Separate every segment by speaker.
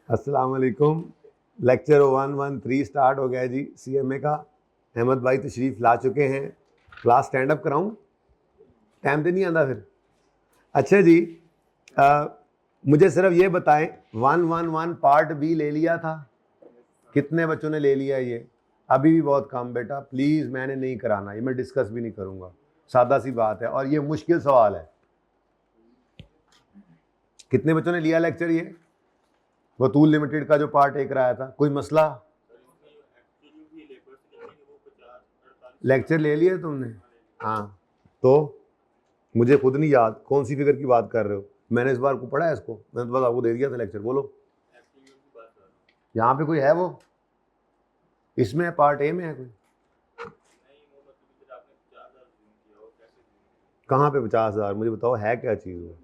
Speaker 1: अस्सलाम वालेकुम। Lecture 113 start हो गया है जी सीएमए का। अहमद भाई तशरीफ़ ला चुके हैं। क्लास स्टैंड अप कराऊं? टाइम तो नहीं आंदा फिर। अच्छा जी, मुझे सिर्फ ये बताएं, 111 पार्ट बी ले लिया था? कितने बच्चों ने ले लिया ये? अभी भी बहुत कम बेटा, प्लीज़ मैंने नहीं कराना, ये मैं डिस्कस भी नहीं करूँगा। सादा सी बात है और ये मुश्किल सवाल है। कितने बच्चों ने लिया लेक्चर ये बतूल लिमिटेड का जो पार्ट एक कराया था? कोई मसला? लेक्चर ले लिया तुमने? हाँ, तो मुझे खुद नहीं याद कौन सी फिगर की बात कर रहे हो। मैंने इस बार को पढ़ा है इसको, मैंने तो बस आपको दे दिया था लेक्चर। बोलो यहाँ पे कोई है वो? इसमें है, पार्ट ए में है कोई? कहाँ पे 50,000? मुझे बताओ है क्या चीज़ वो?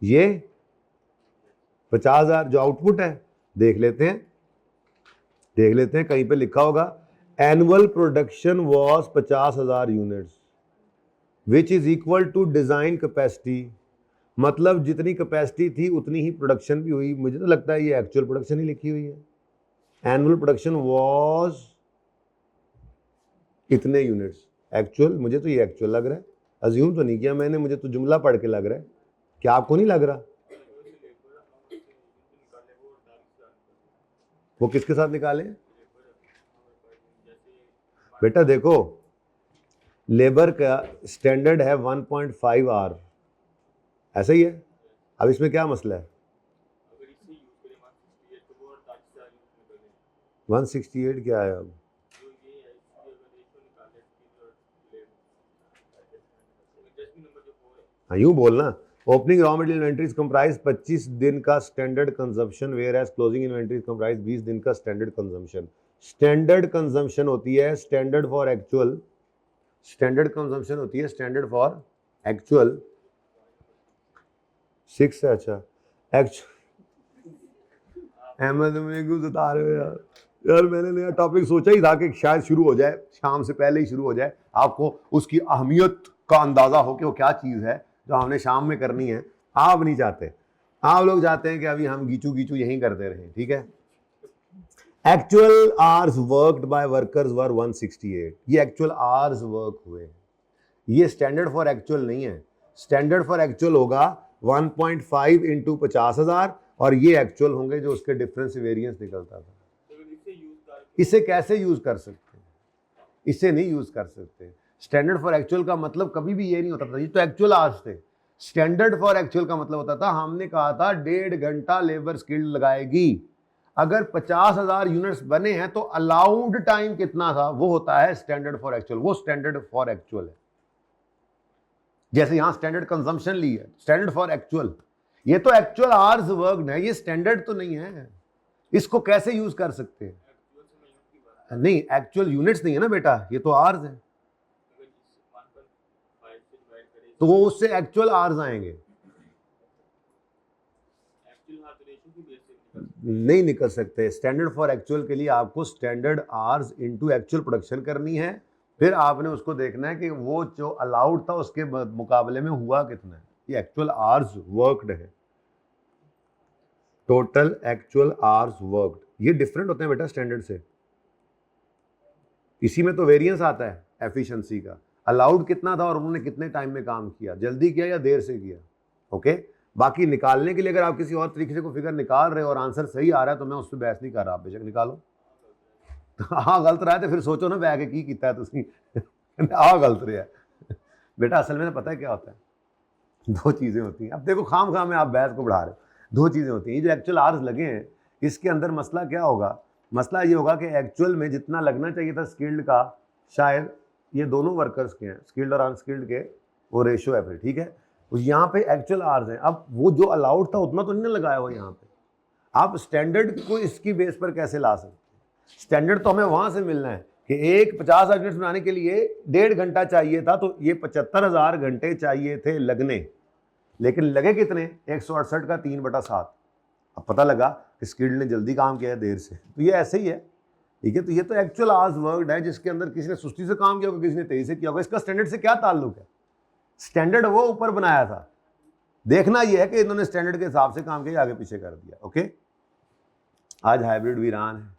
Speaker 1: ये 50,000 जो आउटपुट है, देख लेते हैं कहीं पे लिखा होगा annual production was 50,000 units which is equal to design capacity. मतलब जितनी कैपेसिटी थी उतनी ही प्रोडक्शन भी हुई। मुझे तो लगता है ये एक्चुअल प्रोडक्शन ही लिखी हुई है। एनुअल प्रोडक्शन वॉज इतने यूनिट्स। एक्चुअल, मुझे तो ये एक्चुअल लग रहा है, अज्यूम तो नहीं किया मैंने, मुझे तो जुमला पढ़ के लग रहा है। क्या आपको नहीं लग रहा? वो किसके साथ निकाले? बेटा देखो, लेबर का स्टैंडर्ड है 1.5 आर, ऐसा ही है। अब इसमें क्या मसला है? 168 क्या है अब? हाँ, यूँ बोलना, opening raw material inventories comprise 25 दिन का standard consumption, whereas closing inventories comprise 20 दिन का स्टैंडर्ड कंजम्पशन। स्टैंडर्ड कंजम्पशन होती है standard for actual, standard consumption होती है स्टैंडर्ड फॉर एक्चुअल 6 है। अच्छा, अहमद मुझे क्यों बता रहे हो यार? यार मैंने नया टॉपिक सोचा ही था कि शायद शुरू हो जाए, शाम से पहले ही शुरू हो जाए, आपको उसकी अहमियत का अंदाजा हो कि वो क्या चीज़ है जो हमने शाम में करनी है। आप नहीं चाहते, आप लोग चाहते हैं कि अभी हम गीचू गीचू यहीं करते रहें, ठीक है। Actual hours worked by workers were 168। ये एक्चुअल आवर्स वर्क हुए, ये स्टैंडर्ड फॉर एक्चुअल नहीं है। स्टैंडर्ड फॉर एक्चुअल होगा 1.5 इंटू 50,000 और ये एक्चुअल होंगे जो उसके डिफरेंस वेरिएंस निकलता था। इसे कैसे यूज कर सकते हैं? इसे नहीं यूज कर सकते। स्टैंडर्ड फॉर एक्चुअल का मतलब कभी भी ये नहीं होता था, ये तो एक्चुअल आवर्स थे। स्टैंडर्ड फॉर एक्चुअल का मतलब होता था, हमने कहा था 1.5 घंटा लेबर स्किल्ड लगाएगी। अगर 50,000 यूनिट्स बने हैं तो अलाउड टाइम कितना था, वो होता है स्टैंडर्ड फॉर एक्चुअल। वो स्टैंडर्ड फॉर एक्चुअल है। जैसे यहां स्टैंडर्ड कंजम्पशन ली है, स्टैंडर्ड फॉर एक्चुअल, ये तो एक्चुअल आवर्स वर्कड है, ये स्टैंडर्ड तो नहीं है। इसको कैसे यूज कर सकते हैं? नहीं, एक्चुअल यूनिट्स नहीं है ना बेटा, ये तो आवर्स है, तो वो उससे एक्चुअल आवर्स आएंगे। नहीं निकल सकते। स्टैंडर्ड फॉर एक्चुअल के लिए आपको standard hours into actual production करनी है, फिर आपने उसको देखना है कि वो जो अलाउड था उसके मुकाबले में हुआ कितना है। ये एक्चुअल आवर्स वर्कड है, टोटल एक्चुअल आवर्स वर्कड, ये डिफरेंट होते हैं बेटा स्टैंडर्ड से। इसी में तो वेरिएंस आता है एफिशिएंसी का, अलाउड कितना था और उन्होंने कितने टाइम में काम किया, जल्दी किया या देर से किया। ओके, बाकी निकालने के लिए अगर आप किसी और तरीके से कोई फिगर निकाल रहे हो और आंसर सही आ रहा है तो मैं उस पर बहस नहीं कर रहा, आप बेशक निकालो। हाँ गलत रहा है तो फिर सोचो ना बैग की किया है तुसी। हाँ गलत रहा है बेटा। असल में पता है क्या होता है, दो चीजें होती हैं। अब देखो खाम में आप बहस को बढ़ा रहे हो। दो चीजें होती हैं, ये जो एक्चुअल आवर्स लगे हैं इसके अंदर मसला क्या होगा? मसला ये होगा कि एक्चुअल में जितना लगना चाहिए था स्किल्ड का, शायद ये दोनों वर्कर्स के हैं, स्किल्ड और अनस्किल्ड के, वो रेशो है फिर, ठीक है। यहाँ पे एक्चुअल आवर्स हैं, अब वो जो अलाउड था उतना तो नहीं लगाया हुआ यहाँ पे। आप स्टैंडर्ड को इसकी बेस पर कैसे ला सकते हैं? स्टैंडर्ड तो हमें वहां से मिलना है कि एक 50,000 यूनिट्स बनाने के लिए 1.5 घंटा चाहिए था, तो ये 75,000 घंटे चाहिए थे लगने, लेकिन लगे कितने? 168 का 3/7। अब पता लगा कि स्किल्ड ने जल्दी काम किया है देर से, तो ये ऐसे ही है, ठीक है। तो ये तो एक्चुअल आवर्स वर्कड है जिसके अंदर किसी ने सुस्ती से काम किया होगा, किसी ने तेजी से किया होगा। इसका स्टैंडर्ड से क्या ताल्लुक है? स्टैंडर्ड वो ऊपर बनाया था, देखना ये है कि इन्होंने स्टैंडर्ड के हिसाब से काम किया, आगे पीछे कर दिया। ओके, आज हाइब्रिड वीरान है,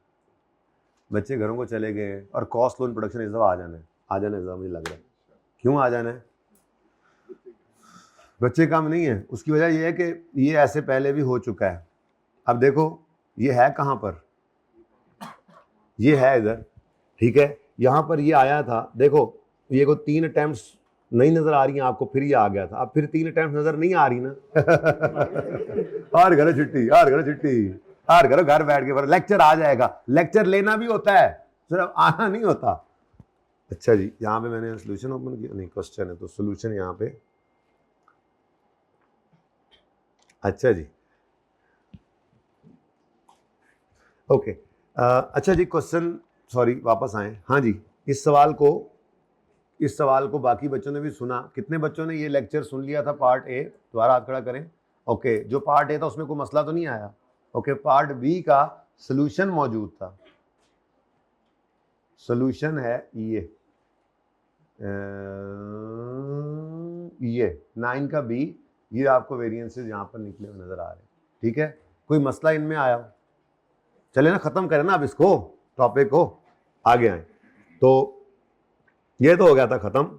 Speaker 1: बच्चे घरों को चले गए और कॉस्ट लोन प्रोडक्शन इस दफा आ जाना है, मुझे लग रहा है। क्यों आ जाना है? बच्चे कम नहीं है, उसकी वजह यह है कि ये ऐसे पहले भी हो चुका है। अब देखो ये है कहाँ पर, ये है इधर, ठीक है, यहाँ पर ये आया था। देखो ये को 3 अटेम्प्ट्स नहीं नजर आ रही हैं आपको, फिर ये आ गया था, अब फिर 3 अटेम्प्ट नजर नहीं आ रही ना। हार करो छुट्टी, हार करो छुट्टी, हार करो घर बैठ के, पर लेक्चर आ जाएगा। लेक्चर लेना भी होता है, सिर्फ आना नहीं होता। अच्छा जी, यहाँ पे मैंने सोल्यूशन ओपन किया, नहीं क्वेश्चन है तो सोल्यूशन यहाँ पे। अच्छा जी, ओके, अच्छा जी, क्वेश्चन, सॉरी वापस आए। हाँ जी, इस सवाल को बाकी बच्चों ने भी सुना। कितने बच्चों ने ये लेक्चर सुन लिया था पार्ट ए? दोबारा हाथ खड़ा करें। ओके, जो पार्ट ए था उसमें कोई मसला तो नहीं आया? ओके, पार्ट बी का सॉल्यूशन मौजूद था। सॉल्यूशन है ये 9 का बी, ये आपको वेरिएंसेस यहाँ पर निकले हुए नजर आ रहे हैं, ठीक है। कोई मसला इनमें आया हो? चले ना, खत्म करें ना अब इसको, टॉपिक को, आगे आए। तो ये तो हो गया था खत्म,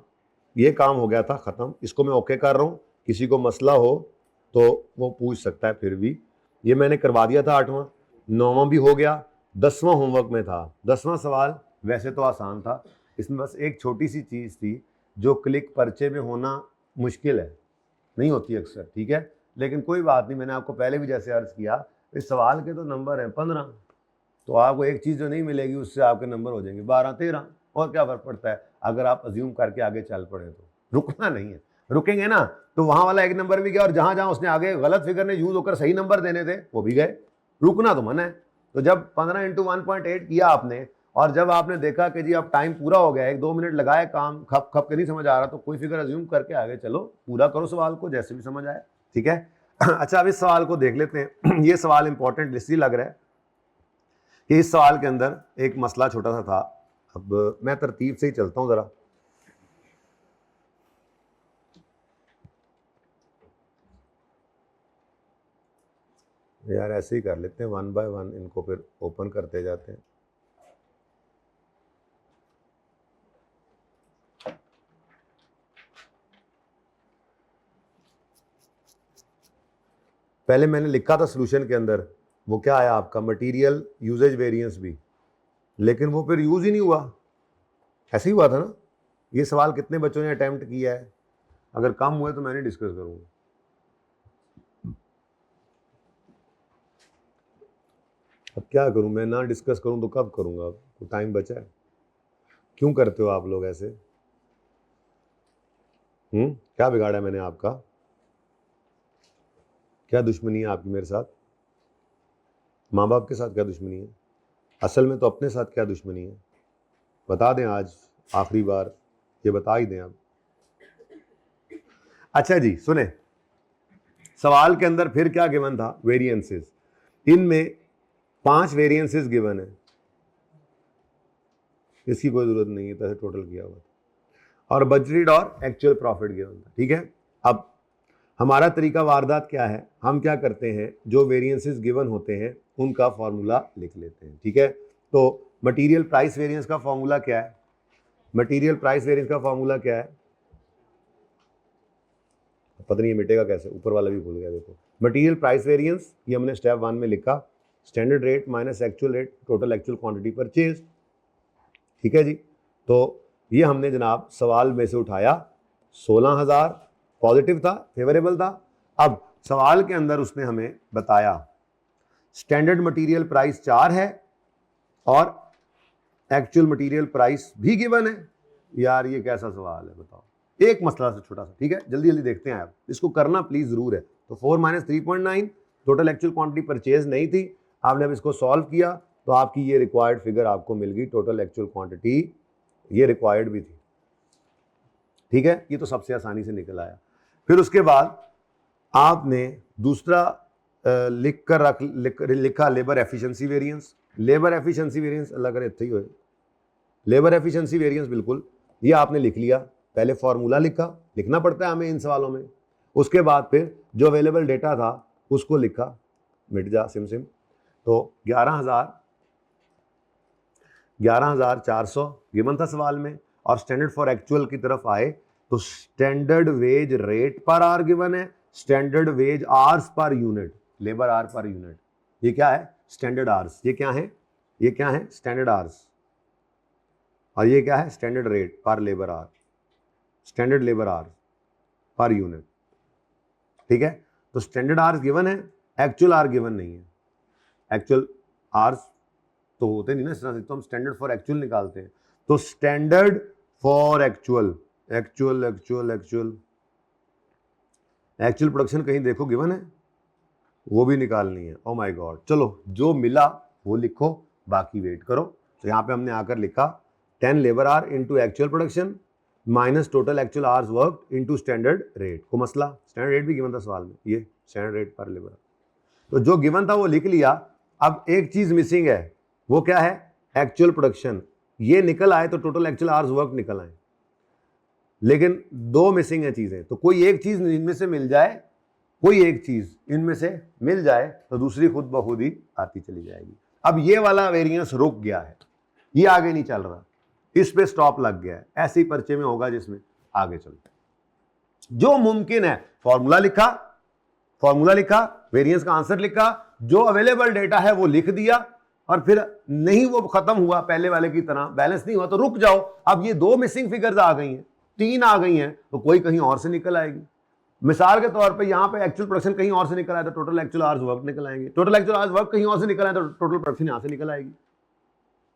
Speaker 1: ये काम हो गया था खत्म, इसको मैं ओके कर रहा हूँ। किसी को मसला हो तो वो पूछ सकता है। फिर भी ये मैंने करवा दिया था 8वां, 9वां भी हो गया, 10वां होमवर्क में था। 10वां सवाल वैसे तो आसान था, इसमें बस एक छोटी सी चीज़ थी जो क्लिक पर्चे में होना मुश्किल है, नहीं होती अक्सर, ठीक है, लेकिन कोई बात नहीं। मैंने आपको पहले भी जैसे अर्ज किया, इस सवाल के तो नंबर हैं 15, तो आपको एक चीज़ जो नहीं मिलेगी उससे आपके नंबर हो जाएंगे 12-13, और क्या फर्क पड़ता है अगर आप अज्यूम करके आगे चल पड़े। तो रुकना नहीं है, रुकेंगे ना तो वहां वाला एक नंबर भी गया, और जहां जहां उसने आगे गलत फिगर ने यूज होकर सही नंबर देने थे वो भी गए। रुकना तो मना है। तो जब 15 × 1.8 किया आपने, और जब आपने देखा कि जी अब टाइम पूरा हो गया, 1-2 मिनट लगाए, काम खप खप के नहीं समझ आ रहा, तो कोई फिगर अज्यूम करके आगे चलो, पूरा करो सवाल को जैसे भी समझ आए, ठीक है। अच्छा, अब इस सवाल को देख लेते हैं। ये सवाल इंपॉर्टेंट इसलिए लग रहा है कि इस सवाल के अंदर एक मसला छोटा सा था। अब मैं तरतीब से ही चलता हूं जरा। यार ऐसे ही कर लेते हैं, 1 बाय 1 इनको फिर ओपन करते जाते हैं। पहले मैंने लिखा था सॉल्यूशन के अंदर, वो क्या आया आपका, मटेरियल यूजेज वेरिएंस भी, लेकिन वो फिर यूज ही नहीं हुआ। ऐसे ही हुआ था ना। ये सवाल कितने बच्चों ने अटेम्प्ट किया है? अगर कम हुए तो मैं नहीं डिस्कस करूंगा। अब क्या करूं, मैं ना डिस्कस करूं तो कब करूंगा? अब तो टाइम बचा है। क्यों करते हो आप लोग ऐसे? क्या बिगाड़ा मैंने आपका? क्या दुश्मनी है आपकी मेरे साथ? माँ बाप के साथ क्या दुश्मनी है? असल में तो अपने साथ क्या दुश्मनी है? बता दें, आज आखिरी बार ये बता ही दें अब। अच्छा जी, सुने, सवाल के अंदर फिर क्या गिवन था? वेरिएंसेस। इनमें 5 वेरिएंसेस गिवन है, इसकी कोई जरूरत नहीं है, तो टोटल किया हुआ, और बजटेड और एक्चुअल प्रॉफिट गिवन था, ठीक है। अब हमारा तरीका वारदात क्या है, हम क्या करते हैं, जो वेरिएंसेस गिवन होते हैं उनका फॉर्मूला लिख लेते हैं, ठीक है। तो मटेरियल प्राइस वेरिएंस का फॉर्मूला क्या है? मटेरियल प्राइस वेरिएंस का फॉर्मूला क्या है? पता नहीं ये मिटेगा कैसे, ऊपर वाला भी भूल गया। देखो, मटेरियल प्राइस वेरिएंस ये हमने स्टेप 1 में लिखा, standard rate minus actual rate, total actual quantity purchase, ठीक है जी। तो ये हमने जनाब सवाल में से उठाया, 16,000 पॉजिटिव था, फेवरेबल था। अब सवाल के अंदर उसने हमें बताया स्टैंडर्ड मटेरियल प्राइस 4 है और एक्चुअल मटेरियल प्राइस भी गिवन है। यार ये कैसा सवाल है बताओ? एक मसला से छोटा सा, ठीक है, जल्दी जल्दी देखते हैं आप, इसको करना प्लीज जरूर है। तो 4 - 3.9 टोटल एक्चुअल क्वांटिटी परचेज नहीं थी, आपने अब इसको सॉल्व किया तो आपकी ये रिक्वायर्ड फिगर आपको मिल गई, टोटल एक्चुअल क्वांटिटी, ये रिक्वायर्ड भी थी, ठीक है। ये तो सबसे आसानी से निकल आया। फिर उसके बाद आपने दूसरा लिखा labour efficiency variance. Labour efficiency variance अल्लाह करे इतना ही हो, लेबर एफिशिएंसी वेरिएंस बिल्कुल, ये आपने लिख लिया। पहले फॉर्मूला लिखा, लिखना पड़ता है हमें इन सवालों में, उसके बाद फिर जो अवेलेबल डेटा था उसको लिखा, मिट जा सिम सिम, तो 11,400 गिवन था सवाल में, और स्टैंडर्ड फॉर एक्चुअल की तरफ आए तो standard wage rate per are given है, standard wage hours per unit, labour hour per unit, ये क्या है स्टैंडर्ड आवर्स, ये क्या है स्टैंडर्ड आवर्स, और ये क्या है स्टैंडर्ड रेट पर labour our, standard labour our per unit, ठीक है। तो स्टैंडर्ड आवर्स गिवन है, एक्चुअल आर गिवन नहीं है, एक्चुअल आवर्स तो होते नहीं ना इस तरह से, तो हम स्टैंडर्ड फॉर एक्चुअल निकालते हैं। तो स्टैंडर्ड फॉर एक्चुअल प्रोडक्शन कहीं देखो गिवन है, वो भी निकालनी है। ओ माय गॉड, चलो जो मिला वो लिखो, बाकी वेट करो। तो यहाँ पे हमने आकर लिखा 10 labour our into actual production minus total actual hours work into standard rate को मसला, स्टैंडर्ड रेट भी गिवन था सवाल में, ये स्टैंडर्ड रेट पर लेबर। तो जो गिवन था वो लिख लिया। अब एक चीज मिसिंग है, वो क्या है एक्चुअल प्रोडक्शन, ये निकल आए तो टोटल एक्चुअल आवर्स वर्क निकल आए, लेकिन दो मिसिंग है चीजें। तो कोई एक चीज इनमें से मिल जाए, कोई एक चीज इनमें से मिल जाए तो दूसरी खुद ब खुद ही आती चली जाएगी। अब ये वाला वेरिएंस रुक गया है, ये आगे नहीं चल रहा, इस पे स्टॉप लग गया है। ऐसे ही पर्चे में होगा जिसमें आगे चलते हैं। जो मुमकिन है फॉर्मूला लिखा, वेरिएंस का आंसर लिखा, जो अवेलेबल डेटा है वो लिख दिया, और फिर नहीं वो खत्म हुआ पहले वाले की तरह, बैलेंस नहीं हुआ तो रुक जाओ। अब ये दो मिसिंग फिगर्स आ गई हैं, 3 आ गई हैं, तो कोई कहीं और से निकल आएगी। मिसाल के तौर पे यहाँ पे एक्चुअल प्रोडक्शन कहीं और से निकल आया तो टोटल एक्चुअल आवर्स वर्क निकल आएंगे, टोटल एक्चुअल आवर्स वर्क कहीं और से निकल आए तो टोटल प्रोडक्शन यहाँ से निकल आएगी।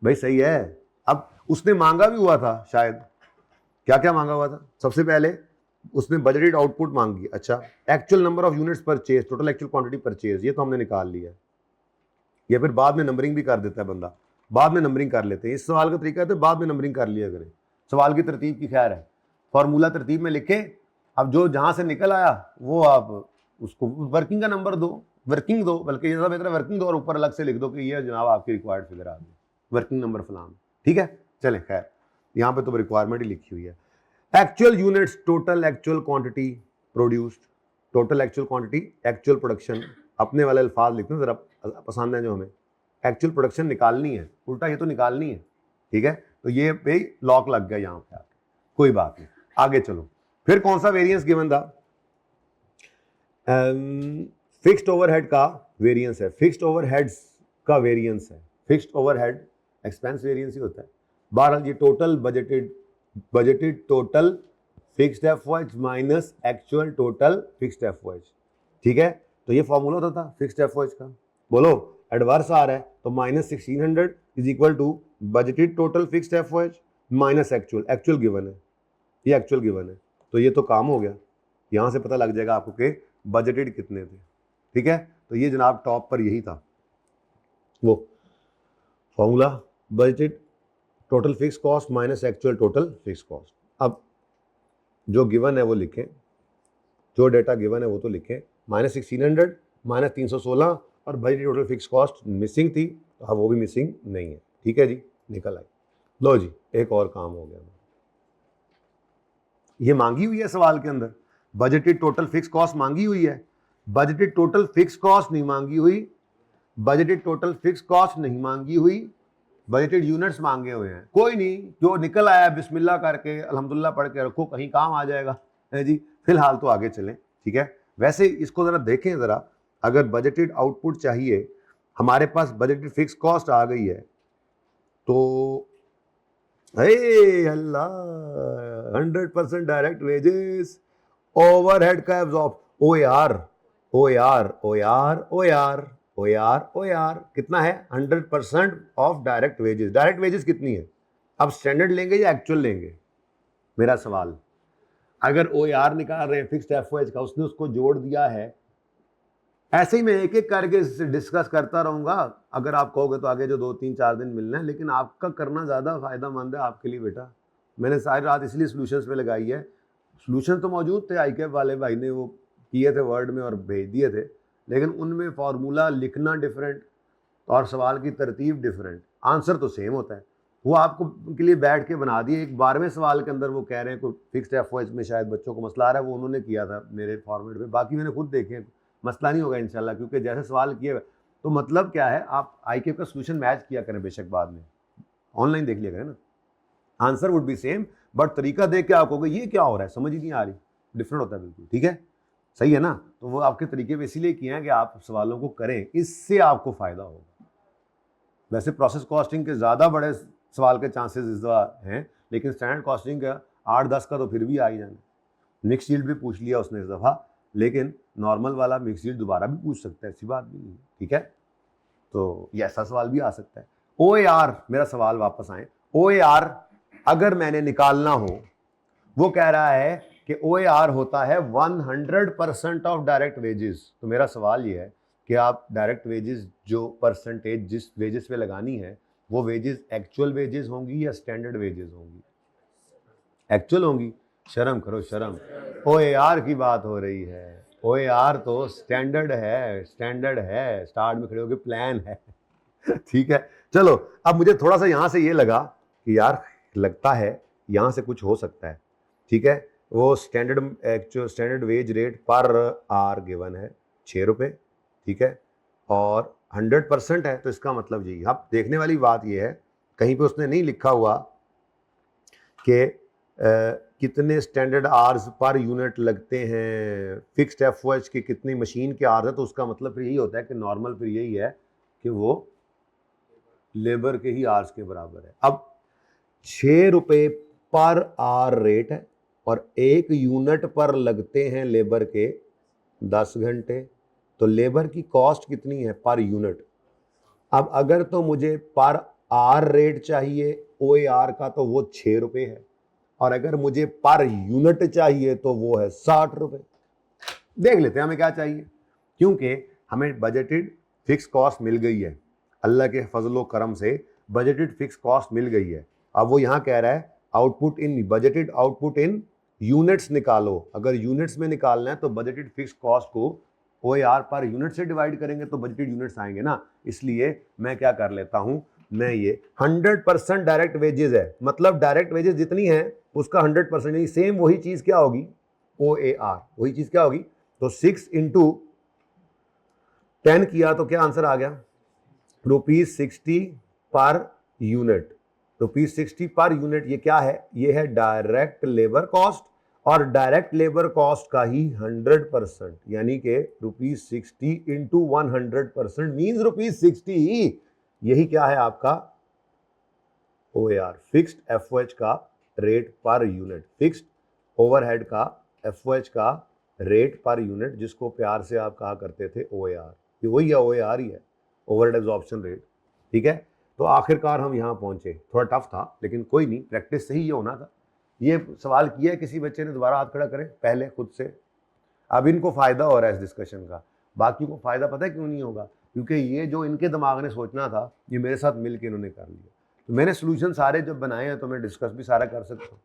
Speaker 1: भाई सही है। अब उसने मांगा भी हुआ था शायद, क्या क्या मांगा हुआ था, सबसे पहले उसने बजटेड आउटपुट मांगी, अच्छा actual number of units purchase, total actual quantity purchase, ये तो हमने निकाल लिया। या फिर बाद में नंबरिंग भी कर देता है बंदा, बाद में नंबरिंग कर लेते हैं, इस सवाल का तरीका है तो बाद में नंबरिंग कर लिया करें, सवाल की तरतीब की खैर है, फॉर्मूला तरतीब में लिखे। अब जो जहां से निकल आया वो आप उसको वर्किंग का नंबर दो, वर्किंग दो, बल्कि ज्यादा बेहतर वर्किंग दो, और ऊपर अलग से लिख दो कि ये जनाब आपकी रिक्वायर्ड फिगर आ गई, वर्किंग नंबर फलान, ठीक है। चले खैर, यहाँ पे तो रिक्वायरमेंट ही लिखी हुई है। Actual units, total actual quantity produced, total actual quantity, actual production, अपने वाले अल्फाज लिखते हैं जरा पसंद है जो हमें, एक्चुअल प्रोडक्शन निकालनी है, उल्टा ये तो निकालनी है, ठीक है। तो ये पे लॉक लग गया यहाँ पे, कोई बात नहीं, आगे चलो। फिर कौन सा वेरिएंस गिवन था, फिक्स्ड ओवरहेड का वेरिएंस है, फिक्स्ड ओवरहेड्स का वेरिएंस है, फिक्स्ड ओवरहेड एक्सपेंस वेरिएंस ही होता है। बहरहाल ये total budgeted total fixed FOH minus actual total fixed FOH, ठीक है। तो ये फॉर्मूला होता था फिक्स्ड एफओएच का, बोलो एडवर्स आ रहा है तो minus 1600 is equal to budgeted total fixed FOH minus actual given है, ये एक्चुअल गिवन है, तो ये तो काम हो गया। यहां से पता लग जाएगा आपको कि बजटेड कितने थे, ठीक है। तो ये जनाब टॉप पर यही था वो formula, budgeted total fix cost minus actual total fix cost. अब जो गिवन है वो लिखें, जो डेटा गिवन है वो तो लिखें, माइनस 1600 माइनस 316, और budgeted total fix cost missing थी, तो अब वो भी मिसिंग नहीं है, ठीक है जी, निकल आई। लो जी, एक और काम हो गया, ये मांगी हुई है सवाल के अंदर, बजटेड टोटल फिक्स कॉस्ट मांगी हुई है, बजटेड टोटल फिक्स कॉस्ट नहीं मांगी हुई, बजटेड टोटल फिक्स कॉस्ट नहीं मांगी हुई, बजटेड यूनिट्स मांगे हुए हैं। कोई नहीं, जो निकल आया बिस्मिल्लाह करके अल्हम्दुलिल्लाह पढ़ के रखो, कहीं काम आ जाएगा, है जी। फिलहाल तो आगे चलें, ठीक है। वैसे इसको जरा देखें जरा, अगर बजटेड आउटपुट चाहिए, हमारे पास बजटेड फिक्स कॉस्ट आ गई है, तो अल्लाह 100% डायरेक्ट वेजेस, ओवरहेड का एब्जॉर्ब, ओ यार कितना है 100% of direct wages. Direct wages कितनी है, अब स्टैंडर्ड लेंगे या एक्चुअल लेंगे, मेरा सवाल। अगर ओ आर निकाल रहे हैं फिक्स्ड एफओएच का, उसने उसको जोड़ दिया है, ऐसे ही मैं एक एक करके डिस्कस करता रहूंगा। अगर आप कहोगे तो आगे जो 2-3-4 दिन मिलना है, लेकिन आपका करना ज़्यादा फायदेमंद है आपके लिए बेटा। मैंने सारी रात इसलिए सॉल्यूशंस पे लगाई है, सॉल्यूशन तो मौजूद थे, आईकेएफ वाले भाई ने वो किए थे वर्ड में और भेज दिए थे, लेकिन उनमें फार्मूला लिखना डिफरेंट और सवाल की तरतीब डिफरेंट, आंसर तो सेम होता है। वो आपको उनके लिए बैठ के बना दिए। एक 12वें सवाल के अंदर वो कह रहे हैं कोई फिक्स्ड एफओएच में शायद बच्चों को मसला आ रहा है, वो उन्होंने किया था मेरे फॉर्मेट में, बाकी मैंने खुद देखे, मसला नहीं होगा इंशाल्लाह, क्योंकि जैसे सवाल किए। तो मतलब क्या है, आप आईक्यू का सोल्यूशन मैच किया करें बेशक, बाद में ऑनलाइन देख लिया करें ना, answer would be same, but तरीका देख के आप कहोगे ये क्या हो रहा है, समझ ही नहीं आ रही, डिफरेंट होता है बिल्कुल। ठीक है, सही है ना। तो वो आपके तरीके पे इसीलिए किए हैं कि आप सवालों को करें, इससे आपको फायदा होगा। वैसे प्रोसेस कॉस्टिंग के ज़्यादा बड़े सवाल के चांसेस इस दफ़ा हैं, लेकिन स्टैंडर्ड कॉस्टिंग का 8-10 का तो फिर भी आ ही जाना। मिक्स यील्ड भी पूछ लिया उसने इस दफ़ा, लेकिन नॉर्मल वाला मिक्स यील्ड दोबारा भी पूछ सकता है, ऐसी बात भी नहीं। ठीक है, तो ये ऐसा सवाल भी आ सकता है। OAR, मेरा सवाल वापस आए, OAR अगर मैंने निकालना हो, वो कह रहा है कि OAR होता है 100% ऑफ डायरेक्ट वेजेस। तो मेरा सवाल ये है कि आप डायरेक्ट वेजेस जो परसेंटेज जिस वेजेस पे लगानी है, वो वेजेस एक्चुअल वेजेस होंगी या स्टैंडर्ड वेजेस होंगी? एक्चुअल होंगी। शर्म करो शर्म, OAR की बात हो रही है। OAR तो स्टैंडर्ड है, स्टैंडर्ड है, स्टार्ट में खड़े होकर प्लान है। ठीक है, चलो अब मुझे थोड़ा सा यहां से ये लगा कि यार लगता है यहां से कुछ हो सकता है। ठीक है, वो standard wage rate per hour given है 6 रुपये। ठीक है, और 100% है, तो इसका मतलब यही। अब देखने वाली बात यह है, कहीं पे उसने नहीं लिखा हुआ कि कितने स्टैंडर्ड आवर्स पर यूनिट लगते हैं, फिक्स्ड एफओएच की कितनी मशीन के आवर्स है, तो उसका मतलब फिर यही होता है कि नॉर्मल फिर यही है कि वो लेबर के ही आवर्स के बराबर है। अब 6 रुपये पर आवर रेट है और 1 यूनिट पर लगते हैं लेबर के 10 घंटे, तो लेबर की कॉस्ट कितनी है पर यूनिट? अब अगर तो मुझे पर आवर रेट चाहिए OAR का, तो वो 6 रुपये है, और अगर मुझे पर यूनिट चाहिए तो वो है 60 रुपये। देख लेते हैं हमें क्या चाहिए, क्योंकि हमें बजटेड फिक्स कॉस्ट मिल गई है, अल्लाह के फजलो करम से बजटेड फिक्स कॉस्ट मिल गई है। अब वो यहाँ कह रहा है आउटपुट इन बजटेड आउटपुट इन यूनिट्स निकालो। अगर यूनिट्स में निकालना है तो बजटेड फिक्स कॉस्ट को OAR पर यूनिट से डिवाइड करेंगे तो बजटेड यूनिट्स आएंगे ना। इसलिए मैं क्या कर लेता हूं, मैं ये 100% डायरेक्ट वेजेस है, मतलब डायरेक्ट वेजेस जितनी है उसका 100%, सेम वही चीज क्या होगी, OAR वही चीज क्या होगी। तो 6 इंटू 10 किया तो क्या आंसर आ गया, ₹60 पर यूनिट। ₹60 पर यूनिट ये क्या है, ये है डायरेक्ट लेबर कॉस्ट, और डायरेक्ट लेबर कॉस्ट का ही 100%, यानी कि ₹60 इंटू 100% मीन्स ₹60 ही। यही क्या है आपका OAR, फिक्स्ड एफओएच का rate per unit, fixed overhead का एफओएच का रेट पर यूनिट, जिसको प्यार से आप कहा करते थे OAR। ये वही है, OAR ही है, ओवरहेड एब्जॉर्प्शन रेट। ठीक है, तो आखिरकार हम यहाँ पहुंचे। थोड़ा टफ था लेकिन कोई नहीं, प्रैक्टिस से ही ये होना था। ये सवाल किया है किसी बच्चे ने, दोबारा हाथ खड़ा करें पहले खुद से। अब इनको फायदा हो रहा है इस डिस्कशन का, बाकी को फायदा पता है क्यों नहीं होगा, क्योंकि ये जो इनके दिमाग ने सोचना था ये मेरे साथ मिलकर इन्होंने कर लिया। तो मैंने सोल्यूशन सारे जब बनाए हैं तो मैं डिस्कस भी सारा कर सकता हूँ,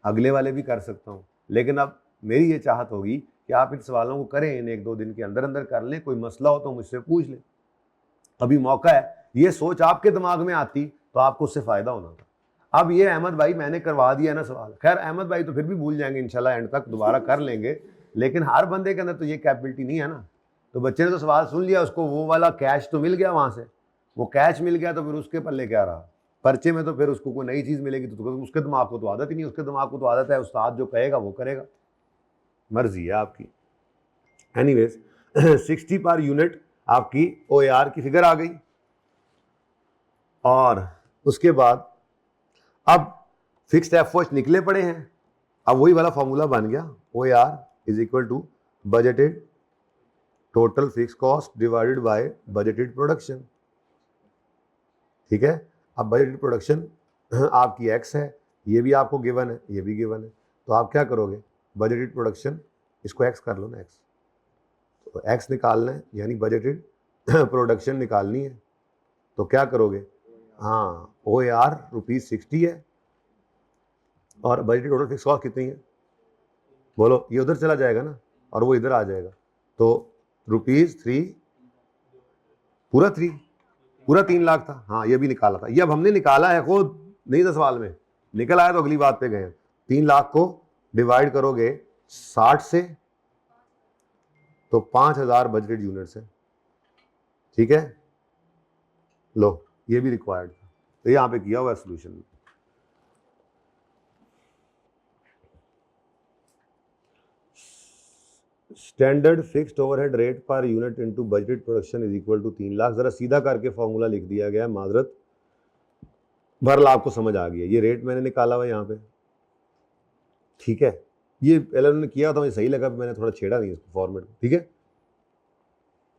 Speaker 1: अगले वाले भी कर सकता हूँ, लेकिन अब मेरी ये चाहत होगी कि आप इन सवालों को करें, इन 1-2 दिन के अंदर अंदर कर लें। कोई मसला हो तो मुझसे पूछ लें, अभी मौका है। ये सोच आपके दिमाग में आती तो आपको उससे फायदा होना था। अब ये अहमद भाई मैंने करवा दिया ना सवाल, खैर अहमद भाई तो फिर भी भूल जाएंगे इंशाल्लाह, एंड तक दोबारा कर लेंगे, लेकिन हर बंदे के अंदर तो ये कैपेबिलिटी नहीं है ना। तो बच्चे ने तो सवाल सुन लिया, उसको वो वाला कैच तो मिल गया, वहां से वो कैच मिल गया, तो फिर उसके पल्ले क्या रहा, पर्चे में तो फिर उसको कोई नई चीज मिलेगी, तो उसके दिमाग को तो आदत ही नहीं, उसके दिमाग को तो आदत है उस्ताद जो कहेगा वो करेगा, मर्जी है आपकी। एनीवेज 60 पर यूनिट आपकी OAR की फिगर आ गई, और उसके बाद अब फिक्स्ड एफओएच निकले पड़े हैं। अब वही वाला फॉर्मूला बन गया, OAR is equal to budgeted total fix cost divided by budgeted production. ठीक है, अब बजटेड प्रोडक्शन आपकी X है, ये भी आपको गिवन है, ये भी गिवन है, तो आप क्या करोगे, बजटेड प्रोडक्शन इसको X कर लो ना, X तो X निकालना है, यानी बजटेड प्रोडक्शन निकालनी है, तो क्या करोगे, हाँ OAR ₹60 है, और बजटेड टोटल फिक्स कॉस्ट कितनी है, बोलो, ये उधर चला जाएगा ना और वो इधर आ जाएगा, तो ₹3, पूरा पूरा 3 लाख था, हाँ ये भी निकाला था, ये अब हमने निकाला है खुद, नहीं था सवाल में, निकल आया तो अगली बात पे गए। 3 लाख को डिवाइड करोगे 60 से तो 5000 बजटेड यूनिट्स है, ठीक है। लो ये भी रिक्वायर्ड था, तो यहां पे किया हुआ solution. Standard fixed overhead rate per unit into budgeted production is equal to 3 lakh. जरा सीधा करके फॉर्मूला लिख दिया गया है, माजरत भरल आपको समझ आ गया। ये रेट मैंने निकाला हुआ यहाँ पे, ठीक है। ये पहले उन्होंने किया था, मुझे सही लगा, मैंने थोड़ा छेड़ा नहीं इसको फॉर्मेट को, ठीक है।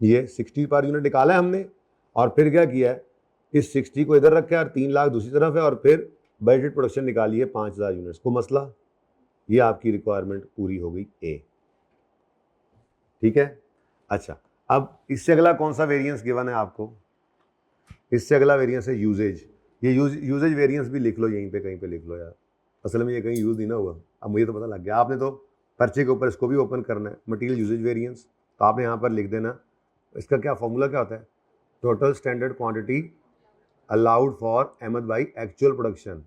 Speaker 1: ये 60 पर यूनिट निकाला है हमने, और फिर क्या किया है, इस 60 को इधर रखा है और 3 लाख दूसरी तरफ है, और फिर बजटेड प्रोडक्शन निकाली है 5000 यूनिट्स को मसला। ये आपकी रिक्वायरमेंट पूरी हो गई ए, ठीक है। अच्छा, अब इससे अगला कौन सा वेरिएंस गिवन है आपको, इससे अगला वेरिएंस है यूजेज। ये यूजेज वेरिएंस भी लिख लो, यहीं पे कहीं पे लिख लो यार, असल में ये कहीं यूज नहीं ना हुआ, अब मुझे तो पता लग गया। आपने तो पर्चे के ऊपर इसको भी ओपन करना है, मटेरियल यूजेज वेरिएंस, तो आपने यहाँ पर लिख देना, इसका क्या फॉर्मूला क्या होता है, total standard quantity allowed for Ahmed भाई एक्चुअल प्रोडक्शन,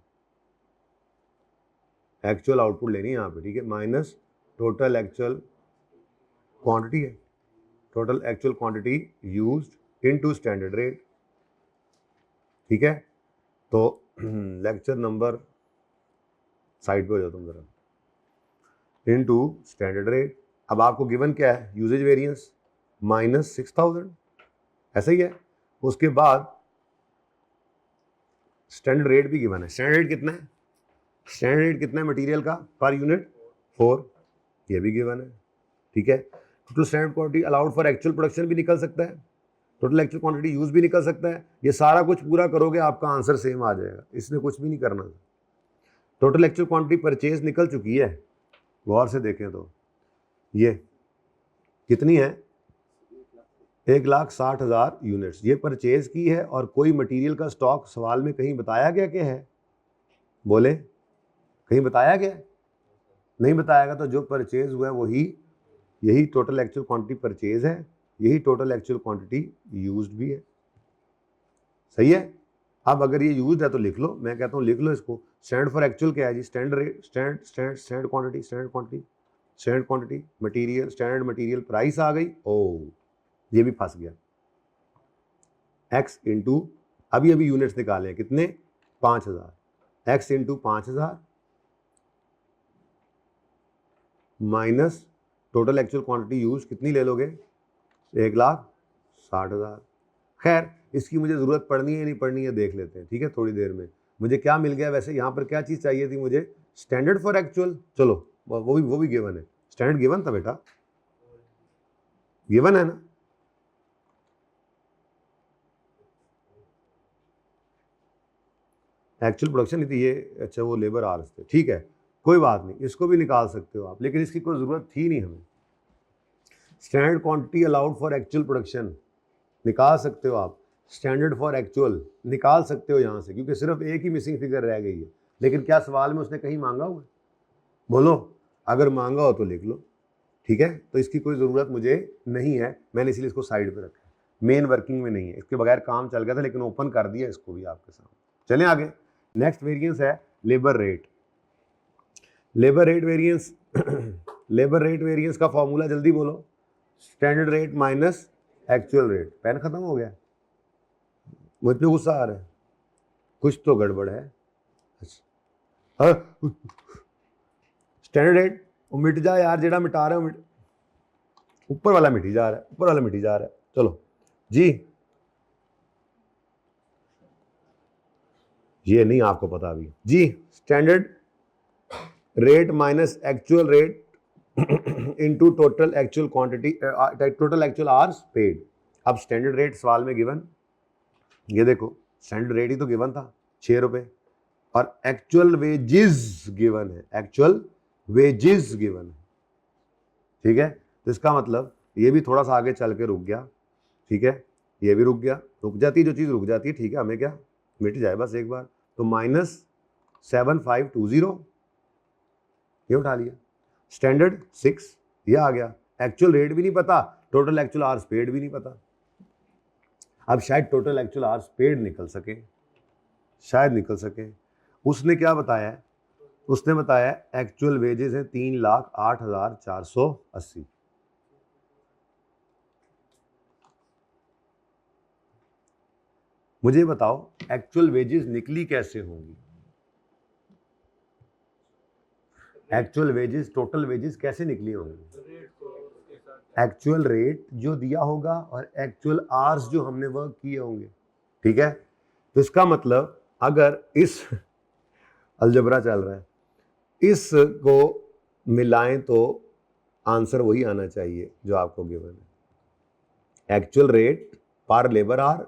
Speaker 1: एक्चुअल आउटपुट लेनी है यहाँ पे, ठीक है, माइनस टोटल एक्चुअल क्वांटिटी है, total actual quantity used into standard rate, ठीक है। तो लेक्चर नंबर साइड पे हो जाओ तुम जरा, इनटू स्टैंडर्ड रेट। अब आपको गिवन क्या है, यूजेज वेरिएंस माइनस 6000, ऐसा ही है। उसके बाद स्टैंडर्ड रेट भी गिवन है। स्टैंडर्ड रेट कितना है, स्टैंडर्ड रेट कितना है मटेरियल का पर यूनिट 4, ये भी गिवन है, ठीक है। Total standard quantity allowed for actual production भी निकल सकता है, टोटल एक्चुअल क्वांटिटी यूज भी निकल सकता है। ये सारा कुछ पूरा करोगे आपका आंसर सेम आ जाएगा, इसमें कुछ भी नहीं करना। टोटल एक्चुअल क्वांटिटी परचेज निकल चुकी है, गौर से देखें तो ये कितनी है, 1,60,000 यूनिट्स ये परचेज की है। और कोई मटेरियल का स्टॉक सवाल में कहीं बताया गया क्या है, बोले कहीं बताया गया, नहीं बताएगा। तो जो परचेज हुआ है वही, यही टोटल एक्चुअल क्वांटिटी परचेज है, यही टोटल एक्चुअल क्वांटिटी यूज्ड भी है, सही है। अब अगर ये यूज्ड है तो लिख लो, मैं कहता हूँ लिख लो इसको। स्टैंडर्ड फॉर एक्चुअल क्या है जी, standard rate, standard quantity, standard quantity, standard quantity material, standard material price आ गई, ओ ये भी फंस गया, एक्स इंटू अभी यूनिट्स निकाले हैं कितने, 5000, x into 5000 minus total actual quantity use कितनी ले लोगे, 1,60,000। खैर इसकी मुझे ज़रूरत पड़नी है नहीं पड़नी है देख लेते हैं, ठीक है, थोड़ी देर में। मुझे क्या मिल गया वैसे, यहाँ पर क्या चीज़ चाहिए थी मुझे, स्टैंडर्ड फॉर एक्चुअल, चलो वो भी गिवन है, स्टैंडर्ड गिवन था बेटा, गिवन है ना। एक्चुअल प्रोडक्शन नहीं थी ये, अच्छा वो लेबर आवर्स थे, ठीक है, कोई बात नहीं, इसको भी निकाल सकते हो आप, लेकिन इसकी कोई ज़रूरत थी नहीं हमें। Standard quantity allowed for actual production निकाल सकते हो आप, स्टैंडर्ड फॉर एक्चुअल निकाल सकते हो यहाँ से, क्योंकि सिर्फ एक ही मिसिंग फिगर रह गई है। लेकिन क्या सवाल में उसने कहीं मांगा हुआ है, बोलो, अगर मांगा हो तो लिख लो, ठीक है। तो इसकी कोई ज़रूरत मुझे नहीं है, मैंने इसलिए इसको साइड पे रखा है, मेन वर्किंग में नहीं है, इसके बगैर काम चल गया था, लेकिन ओपन कर दिया इसको भी आपके सामने। चलें आगे, नेक्स्ट वेरिएंस है labour rate. Labour rate variance labour rate variance का फॉर्मूला जल्दी बोलो, standard rate minus actual rate. Pen खत्म हो गया, मुझ पे गुस्सा आ रहा है, कुछ तो गड़बड़ है। अच्छा स्टैंडर्ड रेट वो मिट जा यार, जेड़ा मिटा रहे हो ऊपर वाला मिटी जा रहा है, ऊपर वाला मिटी जा रहा है। चलो जी, ये नहीं आपको पता अभी जी, standard rate minus actual rate into total actual quantity, total actual hours paid. अब स्टैंडर्ड रेट सवाल में गिवन, ये देखो स्टैंडर्ड रेट ही तो गिवन था 6 रुपए, और एक्चुअल वेजेस गिवन है, एक्चुअल वेजेस गिवन है, ठीक है। तो इसका मतलब ये भी थोड़ा सा आगे चल के रुक गया, ठीक है, ये भी रुक गया, रुक जाती है जो चीज़ रुक जाती है, ठीक है, हमें क्या मिट जाए बस एक बार। तो -7520 ये उठा लिया, स्टैंडर्ड 6 ये आ गया, एक्चुअल रेट भी नहीं पता, टोटल एक्चुअल आवर्स पेड भी नहीं पता। अब शायद टोटल एक्चुअल आवर्स पेड निकल सके, शायद निकल सके। उसने क्या बताया है? उसने बताया एक्चुअल वेजेस है 3,08,480। मुझे बताओ एक्चुअल वेजेस निकली कैसे होंगी? एक्चुअल वेजेस, टोटल वेजेस कैसे निकली होंगी? एक्चुअल रेट जो दिया होगा और एक्चुअल आवर्स जो हमने वर्क किए होंगे, ठीक है। तो इसका मतलब अगर इस अलजबरा चल रहा है, इस को मिलाएं तो आंसर वही आना चाहिए जो आपको गिवन है। एक्चुअल रेट पर labour our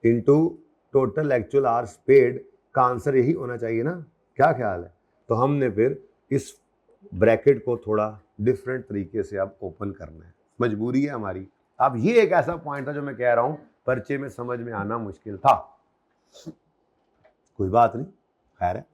Speaker 1: into total actual hours paid का आंसर यही होना चाहिए ना? क्या ख्याल है? तो हमने फिर इस ब्रैकेट को थोड़ा डिफरेंट तरीके से अब ओपन करना है, मजबूरी है हमारी। अब ये एक ऐसा पॉइंट था जो मैं कह रहा हूं पर्चे में समझ में आना मुश्किल था। कोई बात नहीं, खैर है,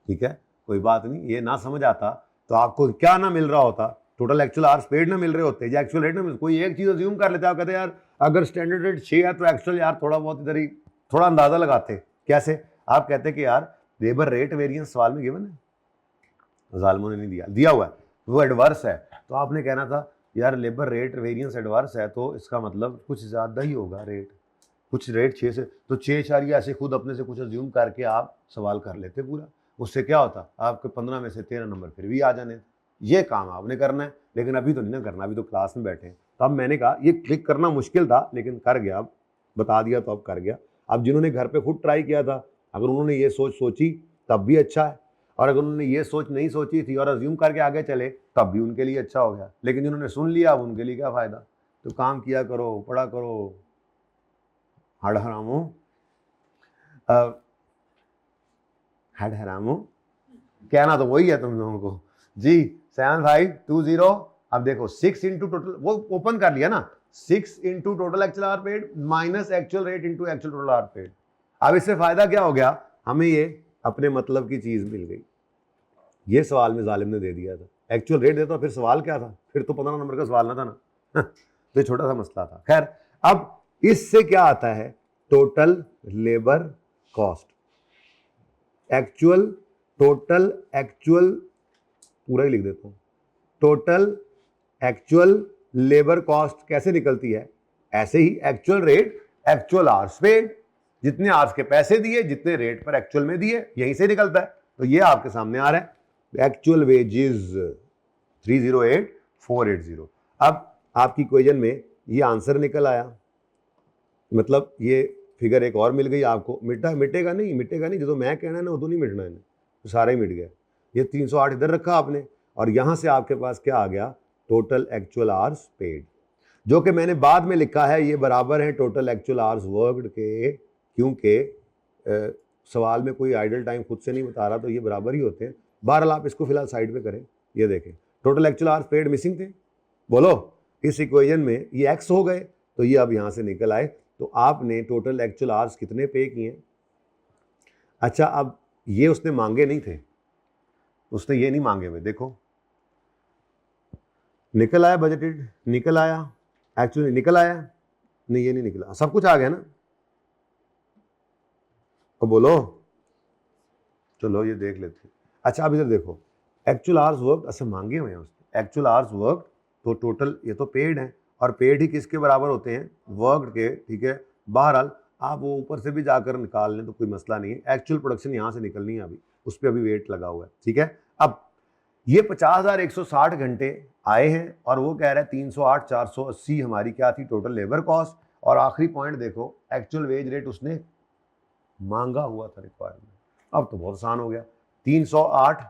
Speaker 1: ठीक है, कोई बात नहीं। ये ना समझ आता तो आपको क्या ना मिल रहा होता? टोटल एक्चुअल आवर्स पेड ना मिल रहे होते या एक्चुअल रेट ना मिल, कोई एक चीज अज्यूम कर लेते, आप कहते यार अगर स्टैंडर्ड रेट 6 है तो एक्चुअल यार थोड़ा बहुत इधर ही थोड़ा अंदाजा लगाते। कैसे? आप कहते कि यार लेबर रेट वेरिएंस सवाल में गिवन है, जालिमों ने नहीं दिया हुआ है, वो एडवर्स है, तो आपने कहना था यार लेबर रेट वेरिएंस एडवर्स है तो इसका मतलब कुछ ज़्यादा ही होगा रेट, कुछ रेट 6 से, तो 6 ऐसे खुद अपने से कुछ अज्यूम करके आप सवाल कर लेते पूरा। उससे क्या होता? आपके 15 में से 13 नंबर फिर भी आ जाने। ये काम आपने करना है, लेकिन अभी तो नहीं ना करना, अभी तो क्लास में बैठे हैं। तो अब मैंने कहा ये क्लिक करना मुश्किल था लेकिन कर गया, अब बता दिया तो अब कर गया। अब जिन्होंने घर पे खुद ट्राई किया था, अगर उन्होंने ये सोच सोची तब भी अच्छा है, और अगर उन्होंने ये सोच नहीं सोची थी और अज्यूम करके आगे चले तब भी उनके लिए अच्छा हो गया। लेकिन जिन्होंने सुन लिया अब उनके लिए क्या फ़ायदा? तो काम किया करो, पढ़ा करो, हड हरामो, हड हरामो, कहना तो वही है तुम लोगों को जी। 7520। अब देखो 6 इंटू टोटल, वो ओपन कर लिया ना, 6 into total actual hour paid minus actual rate into actual total hour paid. अब इससे फायदा क्या हो गया? हमें ये अपने मतलब की चीज मिल गई। ये सवाल में जालिम ने दे दिया था, एक्चुअल रेट देता फिर सवाल क्या था? फिर तो 15 नंबर का सवाल ना था ना। तो छोटा सा मसला था। खैर, अब इससे क्या आता है? Total labour cost, actual, total actual, पूरा ही लिख देता हूं, टोटल एक्चुअल लेबर कॉस्ट कैसे निकलती है? ऐसे ही actual rate actual hours paid, जितने आवर्स के पैसे दिए जितने रेट पर एक्चुअल में दिए, यहीं से निकलता है। तो ये आपके सामने आ रहा है एक्चुअल वेजेस 308480। अब आपकी क्वेश्चन में ये आंसर निकल आया, मतलब ये फिगर एक और मिल गई आपको। मिटेगा नहीं, जो मैं कहना है ना वो तो नहीं मिटना है, तो सारा ही मिट गया। ये 308 इधर रखा आपने और यहां से आपके पास क्या आ गया? टोटल एक्चुअल आवर्स पेड, जो कि मैंने बाद में लिखा है ये बराबर है टोटल एक्चुअल आवर्स वर्कड के, क्योंकि सवाल में कोई आइडल टाइम खुद से नहीं बता रहा तो ये बराबर ही होते हैं। बहरहाल आप इसको फिलहाल साइड पे करें। ये देखें total actual hours paid missing थे, बोलो इस इक्वेशन में ये एक्स हो गए तो ये अब यहां से निकल आए। तो आपने टोटल एक्चुअल आवर्स कितने पे किए? अच्छा, अब ये उसने मांगे नहीं थे, उसने ये नहीं मांगे हुए, देखो निकल आया, बजटेड निकल आया, एक्चुअली निकल आया नहीं, ये नहीं निकला, सब कुछ आ गया ना। तो बोलो, चलो ये देख लेते हैं। अच्छा अब इधर देखो, एक्चुअल आवर्स वर्क अच्छा मांगे हुए हैं उसने, एक्चुअल आवर्स वर्क, तो टोटल ये तो पेड है और पेड ही किसके बराबर होते हैं? वर्क के, ठीक है। बहरहाल आप वो ऊपर से भी जाकर निकाल लें तो कोई मसला नहीं है। एक्चुअल प्रोडक्शन यहाँ से निकलनी है, अभी उस पर अभी वेट लगा हुआ है, ठीक है। अब ये 50,160 घंटे आए हैं और वो कह रहा है 308,480 हमारी क्या थी? Total labour cost. और आखिरी पॉइंट देखो, एक्चुअल वेज रेट उसने मांगा हुआ था रिक्वायरमेंट। अब तो बहुत आसान हो गया, 308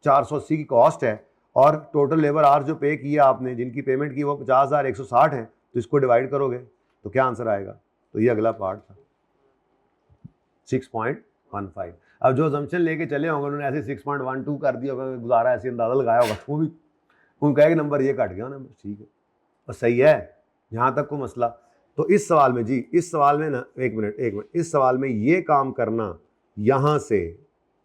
Speaker 1: 480 की कॉस्ट है और टोटल लेबर आवर जो पे किया आपने, जिनकी पेमेंट की वो 50,160 है, तो इसको डिवाइड करोगे तो क्या आंसर आएगा? तो ये अगला पार्ट था 6.15। अब जो असम्पशन लेके चले होंगे उन्होंने ऐसे 6.12 कर दिया होगा, गुजारा ऐसे अंदाजा लगाया होगा, वो भी उनका एक नंबर ये कट गया ना, ठीक है और सही है यहाँ तक को मसला। तो इस सवाल में जी, इस सवाल में ना, एक मिनट, इस सवाल में ये काम करना यहाँ से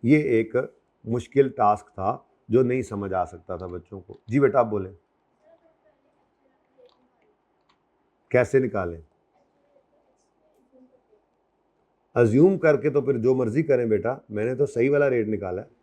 Speaker 1: ये एक मुश्किल टास्क था जो नहीं समझ आ सकता था बच्चों को। जी बेटा आप बोले कैसे निकालें? अज्यूम करके तो फिर जो मर्जी करें बेटा, मैंने तो सही वाला रेट निकाला है।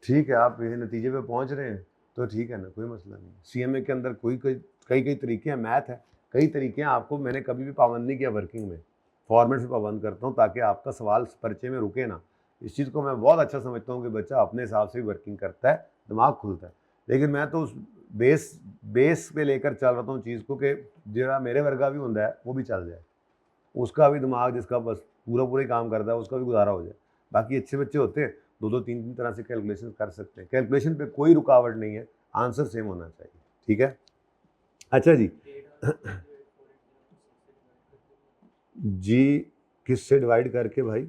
Speaker 1: ठीक है, आप ये नतीजे पे पहुंच रहे हैं तो ठीक है ना, कोई मसला नहीं। सीएमए के अंदर कई तरीके हैं, मैथ है, कई तरीके हैं। आपको मैंने कभी भी पाबंद नहीं किया वर्किंग में, फॉर्मेट से पाबंद करता हूँ ताकि आपका सवाल परिचय में रुके ना। इस चीज़ को मैं बहुत अच्छा समझता हूँ कि बच्चा अपने हिसाब से भी वर्किंग करता है, दिमाग खुलता है। लेकिन मैं तो उस बेस पे लेकर चल रहा हूँ चीज़ को कि जरा मेरे वर्गा भी होता है वो भी चल जाए, उसका भी दिमाग जिसका बस पूरा ही काम करता है उसका भी गुजारा हो जाए। बाकी अच्छे बच्चे होते हैं, दो तीन तरह से कैलकुलेशन कर सकते हैं, कैलकुलेशन पे कोई रुकावट नहीं है, आंसर सेम होना चाहिए। ठीक है, अच्छा जी। जी किससे डिवाइड करके भाई,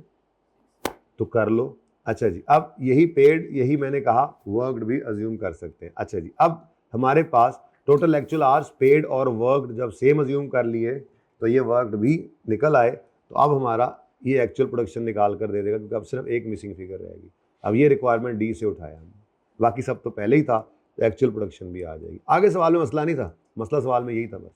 Speaker 1: तो कर लो। अच्छा जी, अब यही पेड, यही मैंने कहा वर्कड भी अज्यूम कर सकते हैं। अच्छा जी, अब हमारे पास टोटल एक्चुअल आवर्स पेड और वर्कड जब सेम अज्यूम कर लिए तो ये वर्कड भी निकल आए, तो अब हमारा ये एक्चुअल प्रोडक्शन निकाल कर दे देगा, क्योंकि अब सिर्फ एक मिसिंग फिगर रहेगी। अब ये रिक्वायरमेंट डी से उठाया हमने, बाकी सब तो पहले ही था, तो एक्चुअल प्रोडक्शन भी आ जाएगी। आगे सवाल में मसला नहीं था, मसला सवाल में यही था बस।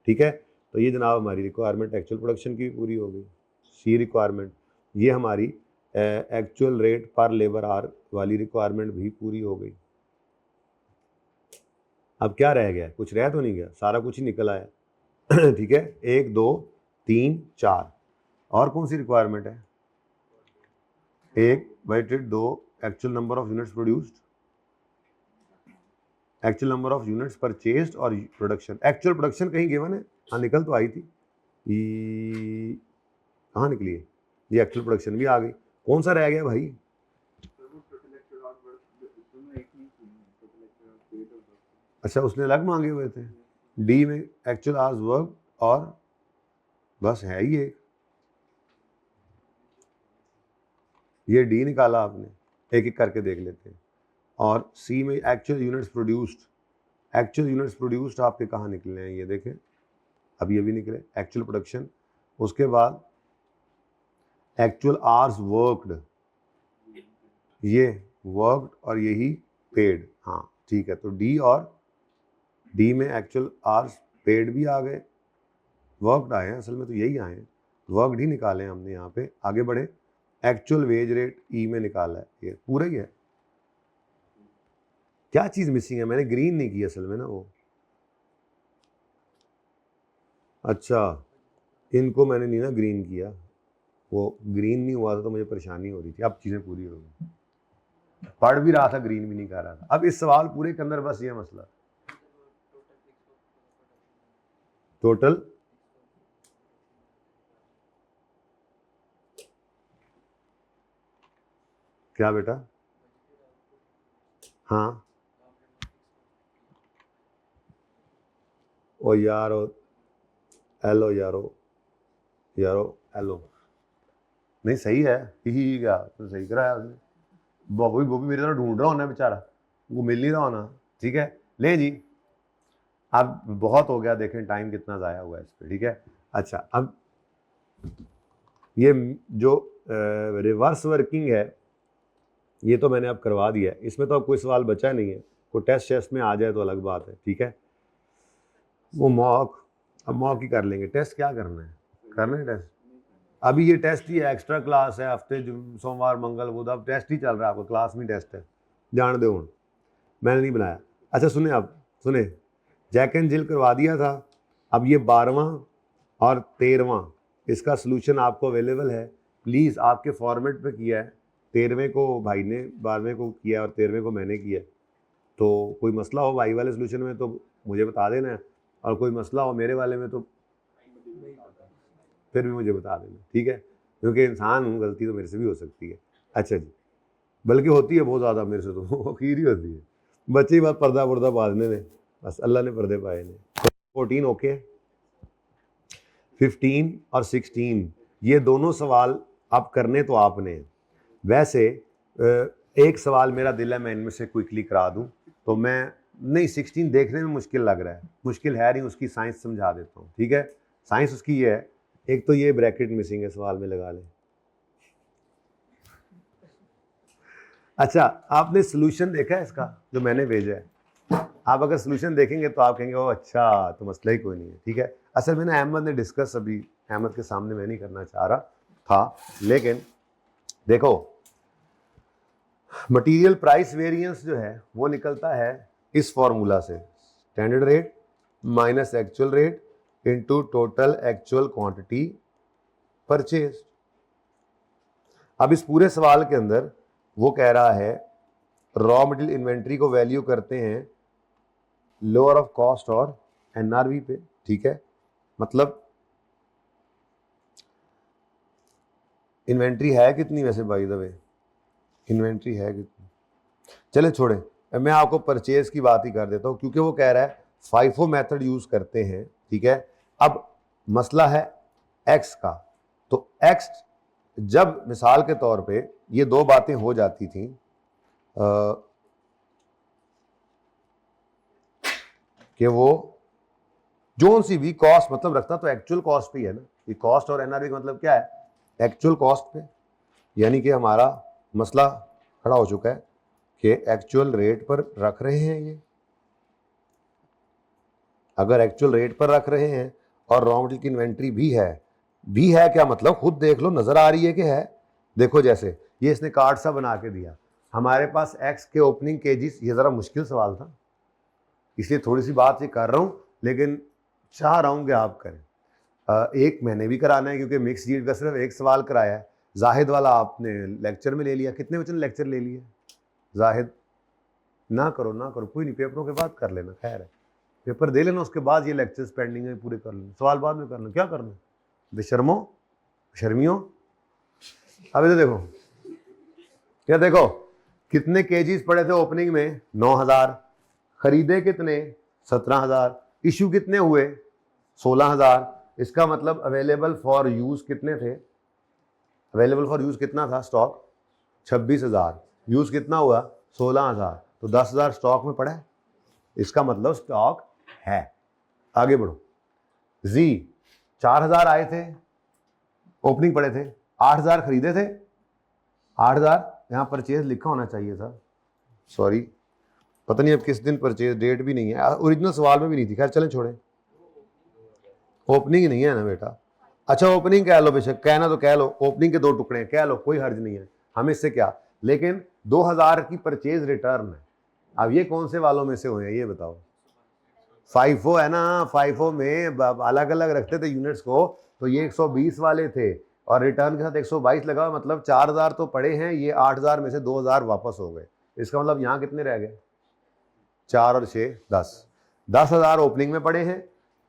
Speaker 1: ठीक है, तो ये जनाब हमारी रिक्वायरमेंट एक्चुअल प्रोडक्शन की भी पूरी हो गई। सी रिक्वायरमेंट, ये हमारी एक्चुअल रेट पर लेबर आवर वाली रिक्वायरमेंट भी पूरी हो गई। अब क्या रह गया, कुछ रह तो नहीं गया, सारा कुछ ही निकल आया। ठीक है, 1 2 3 4, और कौन सी रिक्वायरमेंट है? 1/2 actual number of units produced, actual number of units purchased और प्रोडक्शन। एक्चुअल प्रोडक्शन कहीं गिवन है? हाँ निकल तो आई थी, कहाँ निकली है? ये एक्चुअल प्रोडक्शन भी आ गई। कौन सा रह गया भाई? अच्छा, उसने अलग मांगे हुए थे। डी में एक्चुअल आवर्स वर्क, और बस है ही एक, ये डी निकाला आपने, एक एक करके देख लेते हैं। और सी में actual units produced, actual units produced आपके कहाँ निकले हैं, ये देखें, अब ये भी निकले एक्चुअल प्रोडक्शन। उसके बाद एक्चुअल आवर्स वर्कड, ये वर्कड और यही पेड। हाँ ठीक है, तो डी और डी में एक्चुअल आवर्स पेड भी आ गए, वर्कड आए हैं, असल में तो यही आए हैं, वर्कड ही निकाले हैं हमने। यहाँ पे आगे बढ़े, एक्चुअल वेज रेट ई में निकाला है, ये पूरा ही है। क्या चीज़ मिसिंग है? मैंने ग्रीन नहीं की असल में ना वो, अच्छा इनको मैंने नहीं ना ग्रीन किया, वो ग्रीन नहीं हुआ था तो मुझे परेशानी हो रही थी। अब चीज़ें पूरी हो गई, पढ़ भी रहा था, ग्रीन भी नहीं कर रहा था। अब इस सवाल पूरे के अंदर बस ये मसला, टोटल क्या बेटा? हाँ ओ यारो, एलो यारो, एलो नहीं सही है, ही क्या तो सही कराया उसने। वो भी मेरे तरह ढूंढ रहा होना बेचारा, वो मिल नहीं रहा होना। ठीक है, ले जी, अब बहुत हो गया, देखें टाइम कितना ज़ाया हुआ है इस पर। ठीक है, अच्छा अब ये जो रिवर्स वर्किंग है ये तो मैंने अब करवा दिया है, इसमें तो अब कोई सवाल बचा नहीं है। कोई टेस्ट में आ जाए तो अलग बात है। ठीक है, वो मॉक, अब मॉक ही कर लेंगे। टेस्ट क्या करना है, करना है टेस्ट, अभी ये टेस्ट ही है, एक्स्ट्रा क्लास है, हफ्ते सोमवार मंगल बुध, अब टेस्ट ही चल रहा है, आपको क्लास में टेस्ट है, जान दो हूँ, मैंने नहीं बनाया। अच्छा सुने, अब सुने, जैक एंड जिल करवा दिया था, अब ये 12वां और 13वां इसका सलूशन आपको अवेलेबल है। प्लीज़ आपके फॉर्मेट पे किया है, 13वें को भाई ने, 12वें को किया और 13वें को मैंने किया। तो कोई मसला हो भाई वाले सलूशन में तो मुझे बता देना है, और कोई मसला हो मेरे वाले में तो फिर भी मुझे बता देना। ठीक है, क्योंकि इंसान हूँ, गलती तो मेरे से भी हो सकती है। अच्छा जी, बल्कि होती है बहुत ज़्यादा मेरे से, तो खीर ही होती है, बच्चे ही बात पर्दा वर्दा बांधने में, बस अल्लाह ने पर्दे पाए ने। 14 ओके, 15 और 16 ये दोनों सवाल आप करने तो आपने, वैसे एक सवाल मेरा दिल है मैं इनमें से क्विकली करा दूं, तो मैं नहीं 16 देखने में मुश्किल लग रहा है, मुश्किल है नहीं, उसकी साइंस समझा देता हूँ। ठीक है, साइंस उसकी ये है, एक तो ये ब्रैकेट मिसिंग है, सवाल में लगा लें, अच्छा, आपने सोल्यूशन देखा है इसका जो मैंने भेजा है? आप अगर सोल्यूशन देखेंगे तो आप कहेंगे ओ अच्छा, तो मसला ही कोई नहीं है, ठीक है। असल में ना अहमद ने डिस्कस, अभी अहमद के सामने मैं नहीं करना चाह रहा था, लेकिन देखो मटेरियल प्राइस वेरिएंस जो है वो निकलता है इस फॉर्मूला से, standard rate minus actual rate into total actual quantity purchase. अब इस पूरे सवाल के अंदर वो कह रहा है रॉ मटेरियल इन्वेंट्री को वैल्यू करते हैं लोअर ऑफ कॉस्ट और एनआरवी पे, ठीक है। मतलब इन्वेंट्री है कितनी वैसे बाय द वे, इन्वेंट्री है कितनी, चले छोड़े, मैं आपको परचेज की बात ही कर देता हूँ क्योंकि वो कह रहा है फाइफो मेथड यूज करते हैं, ठीक है। अब मसला है एक्स का, तो एक्स जब मिसाल के तौर पे ये दो बातें हो जाती थी कि वो जोन सी भी कॉस्ट मतलब रखता तो एक्चुअल कॉस्ट पे ही है ना, ये कॉस्ट और एनआरवी का मतलब क्या है, एक्चुअल कॉस्ट पे, यानी कि हमारा मसला खड़ा हो चुका है कि एक्चुअल रेट पर रख रहे हैं ये। अगर एक्चुअल रेट पर रख रहे हैं और रॉ मटेरियल की इन्वेंट्री भी है क्या मतलब खुद देख लो, नजर आ रही है कि है। देखो जैसे ये इसने कार्ड सा बना के दिया, हमारे पास एक्स के ओपनिंग केजीस, ये जरा मुश्किल सवाल था इसलिए थोड़ी सी बात ये कर रहा हूं, लेकिन चाह रहा हूं कि आप करें। एक मैंने भी कराना है क्योंकि मिक्स जीट का सिर्फ एक सवाल कराया है, जाहिद वाला आपने लेक्चर में ले लिया। कितने बच्चों ने लेक्चर ले लिए? जाहिद ना करो कोई नहीं, पेपरों के बाद कर लेना, खैर है, पेपर दे लेना उसके बाद ये लेक्चर्स पेंडिंग है पूरे कर लेना, सवाल बाद में करना, क्या करना बेशर्मो शर्मियों। अब इधर देखो, क्या देखो कितने केजीज पड़े थे ओपनिंग में, 9000, खरीदे कितने, 17000, इशू कितने हुए, 16000। इसका मतलब अवेलेबल फॉर यूज कितने थे, अवेलेबल फॉर यूज कितना था स्टॉक, 26000, यूज कितना हुआ 16000, तो 10000 स्टॉक में पड़ा है, इसका मतलब स्टॉक है। आगे बढ़ो, जी 4000 आए थे, ओपनिंग पड़े थे, 8000 खरीदे थे, 8000 यहां परचेज लिखा होना चाहिए था, सॉरी पता नहीं अब किस दिन परचेज, डेट भी नहीं है, ओरिजिनल सवाल में भी नहीं थी, खैर चलें छोड़े, ओपनिंग नहीं है ना बेटा। अच्छा ओपनिंग कह लो, बेशक कहना तो कह लो, ओपनिंग के 2 टुकड़े कह लो, कोई हर्ज नहीं है, हमें इससे क्या, लेकिन 2000 की परचेज रिटर्न है। अब ये कौन से वालों में से हुए हैं ये बताओ, फाइफो है ना, फाइफो में अलग अलग रखते थे यूनिट्स को, तो ये 120 वाले थे और रिटर्न के साथ 122 लगा, मतलब 4000 तो पड़े हैं, ये 8000 में से 2000 वापस हो गए, इसका मतलब यहाँ कितने रह गए, 4 और 6 10, 10,000 ओपनिंग में पड़े हैं,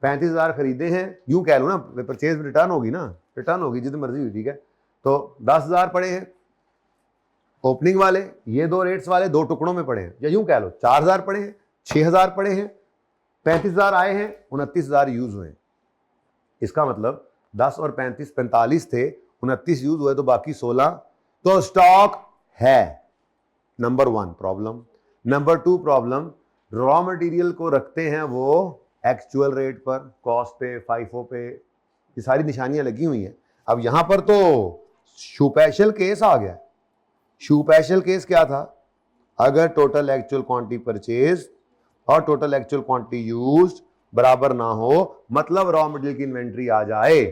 Speaker 1: 35,000 खरीदे हैं, यूं कह लो ना, परचेज रिटर्न होगी ना, रिटर्न होगी जितनी मर्जी हुई, ठीक है। तो 10,000 पड़े हैं ओपनिंग वाले, ये 2 रेट्स वाले 2 टुकड़ों में पड़े हैं, या यूं कह लो 4000 पड़े हैं, 6000 पड़े हैं, 35,000 आए हैं, 29,000 यूज हुए। इसका मतलब 10 और 35 45 थे, 29 यूज हुए, तो बाकी 16, तो स्टॉक है। Number 1 problem. Number 2 problem, raw material को रखते हैं वो एक्चुअल रेट पर, कॉस्ट पे, फाइफो पे, ये सारी निशानियां लगी हुई हैं। अब यहां पर तो स्पेशल केस आ गया। स्पेशल केस क्या था, अगर टोटल एक्चुअल क्वांटिटी परचेज और टोटल एक्चुअल क्वांटिटी यूज्ड बराबर ना हो, मतलब रॉ मटेरियल की इन्वेंट्री आ जाए,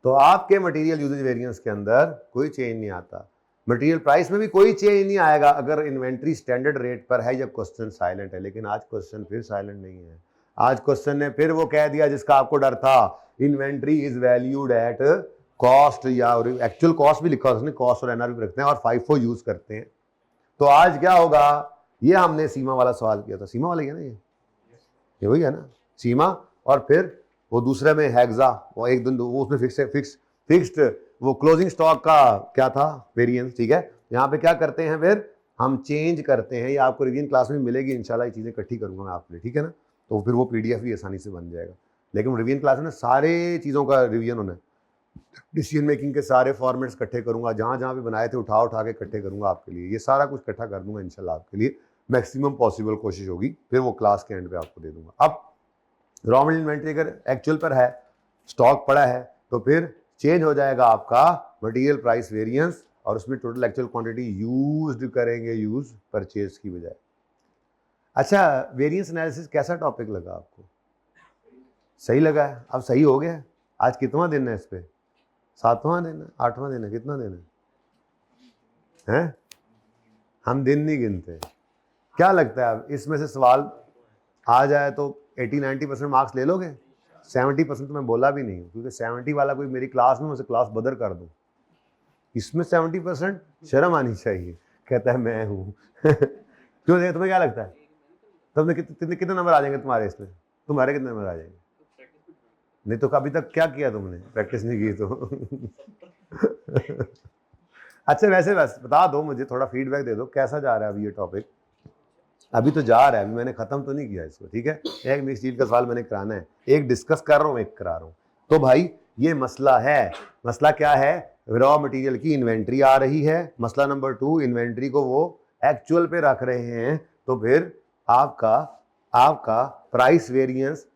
Speaker 1: तो आपके मटेरियल यूजेज वेरिएंस के अंदर कोई चेंज नहीं आता, मटेरियल प्राइस में भी कोई चेंज नहीं आएगा अगर इन्वेंट्री स्टैंडर्ड रेट पर है या क्वेश्चन साइलेंट है। लेकिन आज क्वेश्चन फिर साइलेंट नहीं है, आज क्वेश्चन ने फिर वो कह दिया जिसका आपको डर था, inventory is valued at cost, या एक्चुअल कॉस्ट भी लिखा उसने, कॉस्ट और एनआरवी रखते हैं और फाइफो यूज करते हैं। तो आज क्या होगा, ये हमने सीमा वाला सवाल किया था, सीमा वाला ही है ना, ये वही है ना सीमा, और फिर वो दूसरे में हेक्सा, वो एक दिन वो उसमें फिक्स्ड वो क्लोजिंग स्टॉक का क्या था वेरिएंस, ठीक है। यहाँ पे क्या करते हैं, फिर हम चेंज करते हैं, ये आपको रिवीजन क्लास में मिलेगी इंशाल्लाह, ये चीज़ें इकट्ठी करूंगा मैं आपके लिए, ठीक है ना, तो फिर वो पीडीएफ भी आसानी से बन जाएगा। लेकिन रिवीजन क्लास में सारे चीज़ों का रिवीजन होना है, डिसीजन मेकिंग के सारे फॉर्मेट्स इकट्ठे करूंगा, जहाँ जहाँ भी बनाए थे उठा के इकट्ठे करूंगा आपके लिए, ये सारा कुछ इकट्ठा कर दूंगा इंशाल्लाह आपके लिए, मैक्सिमम पॉसिबल कोशिश होगी, फिर वो क्लास के एंड पे आपको दे दूंगा। अब रॉ मटेरियल इन्वेंट्री अगर एक्चुअल पर है, स्टॉक पड़ा है, तो फिर चेंज हो जाएगा आपका मटेरियल प्राइस वेरिएंस और उसमें टोटल एक्चुअल क्वांटिटी यूज्ड करेंगे, यूज परचेज की बजाय। अच्छा, वेरिएंस एनालिसिस कैसा टॉपिक लगा आपको? सही लगा है? अब सही हो गया? आज कितना दिन है इस पे? 7वां दिन है, 8वां दिन है, कितना दिन है? हम दिन नहीं गिनते। क्या लगता है अब इसमें से सवाल आ जाए तो 80-90% मार्क्स ले लोगे? 70% तो मैं बोला भी नहीं हूँ, क्योंकि 70 वाला कोई मेरी क्लास में उसे क्लास बदर कर दूँ। इसमें 70% शर्म आनी चाहिए, कहता है मैं हूँ। क्यों? तुम्हें क्या लगता है तुमने कितने नंबर आ जाएंगे तुम्हारे इसमें? तुम्हारे कितने नंबर आ जाएंगे? नहीं तो अभी तक क्या किया तुमने? प्रैक्टिस नहीं की तो। अच्छा, वैसे बता दो मुझे, थोड़ा फीडबैक दे दो, कैसा जा रहा है अभी ये टॉपिक? अभी तो जा रहा है, अभी मैंने खत्म तो नहीं किया इसको, ठीक है? एक मिक्स डील का सवाल मैंने कराना है, एक डिस्कस कर रहा हूँ, एक करा रहा हूँ। तो भाई ये मसला है। मसला क्या है? रॉ मटेरियल की इन्वेंट्री आ रही है। मसला नंबर 2, इन्वेंट्री को वो एक्चुअल पे रख रहे हैं, तो फिर आपका प्राइस वेरिएंस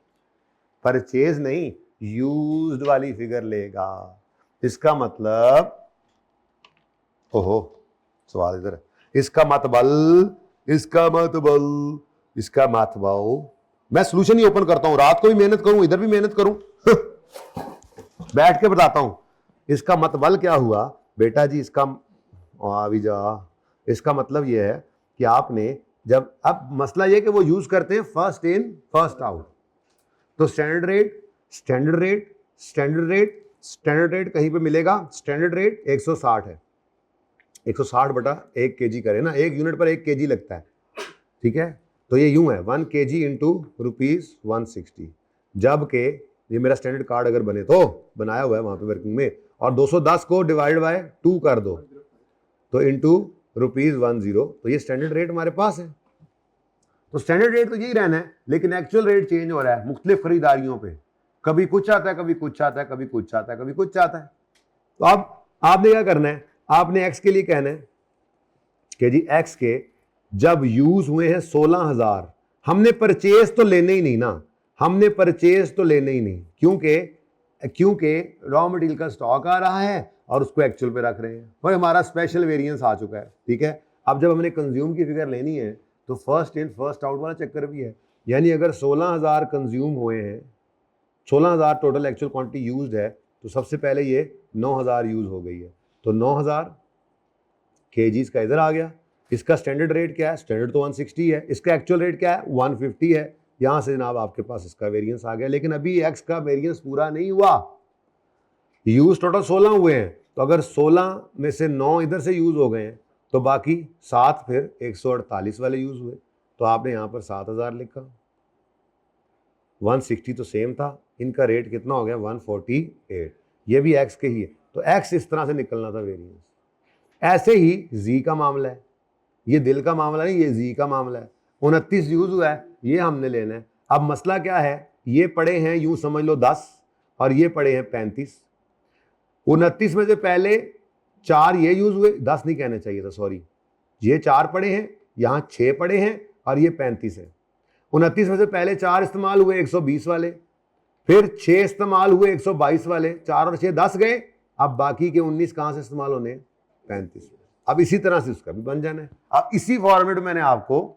Speaker 1: परचेज नहीं, यूज्ड वाली फिगर लेगा। इसका मतलब, ओहो सवाल इधर है, इसका मतलब मैं सॉल्यूशन ही ओपन करता हूं, रात को भी मेहनत करूं, इधर भी मेहनत करूं। बैठ के बताता हूं। इसका मतलब क्या हुआ बेटा जी? इसका मतलब यह है कि आपने जब, अब मसला यह कि वो यूज करते हैं फर्स्ट इन फर्स्ट आउट। तो स्टैंडर्ड रेट कहीं पे मिलेगा? स्टैंडर्ड रेट 160 है। 160 बटा 1 kg करें ना, 1 यूनिट पर 1 kg लगता है, ठीक है? तो ये यूं है 1 kg इंटू ₹160। जबकि ये मेरा स्टैंडर्ड कार्ड अगर बने तो बनाया हुआ है वहां पे वर्किंग में, और 210 को डिवाइड बाय 2 कर दो तो इंटू ₹10, तो ये स्टैंडर्ड रेट हमारे पास है। तो स्टैंडर्ड रेट तो यही रहना है, लेकिन एक्चुअल रेट चेंज हो रहा है मुख्तलिफ खरीदारियों पे। कभी कुछ आता है, कभी कुछ आता है, कभी कुछ आता है, कभी कुछ आता है। तो अब आपने क्या करना है? आपने एक्स के लिए कहना है कि जी एक्स के जब यूज हुए हैं 16,000, हमने परचेज तो लेने ही नहीं ना, हमने परचेज तो लेने ही नहीं, क्योंकि रॉ मटेरियल का स्टॉक आ रहा है और उसको एक्चुअल पे रख रहे हैं, और हमारा स्पेशल वेरिएंस आ चुका है, ठीक है? अब जब हमने कंज्यूम की फिगर लेनी है तो फर्स्ट इन फर्स्ट आउट वाला चक्कर भी है। यानी अगर 16,000 कंज्यूम हुए हैं, 16,000 टोटल एक्चुअल क्वांटिटी यूज्ड है, तो सबसे पहले ये 9,000 यूज हो गई है, तो 9,000 kgs का इधर आ गया। इसका स्टैंडर्ड रेट क्या है? स्टैंडर्ड तो 160 है, इसका एक्चुअल रेट क्या है? 150 है। यहां से जनाब आपके पास इसका वेरिएंस आ गया, लेकिन अभी एक्स का वेरिएंस पूरा नहीं हुआ। यूज टोटल 16 हुए हैं, तो अगर 16 में से 9 इधर से यूज हो गए हैं तो बाकी 7 फिर 148 वाले यूज हुए, तो आपने यहां पर 7,000 लिखा। 160 तो सेम था, इनका रेट कितना हो गया? 148। ये भी एक्स के ही है, तो एक्स इस तरह से निकलना था वेरिएंस। ऐसे ही जी का मामला है, ये दिल का मामला नहीं, ये जी का मामला है। 29 यूज हुआ है, ये हमने लेना है। अब मसला क्या है? ये पड़े हैं यूं समझ लो 10 और ये पड़े हैं 35। 29 में से पहले 4 ये यूज हुए, 10 नहीं कहना चाहिए था, सॉरी, ये 4 पड़े हैं, यहां 6 पड़े हैं और ये 35 है। 29 में से पहले 4 इस्तेमाल हुए 120 वाले, फिर 6 इस्तेमाल हुए 122 वाले, 4 और 6 10 गए। अब बाकी के 19 कहां से इस्तेमाल होने? 35। अब इसी तरह से उसका भी बन जाना है। अब इसी फॉर्मेट मैंने आपको,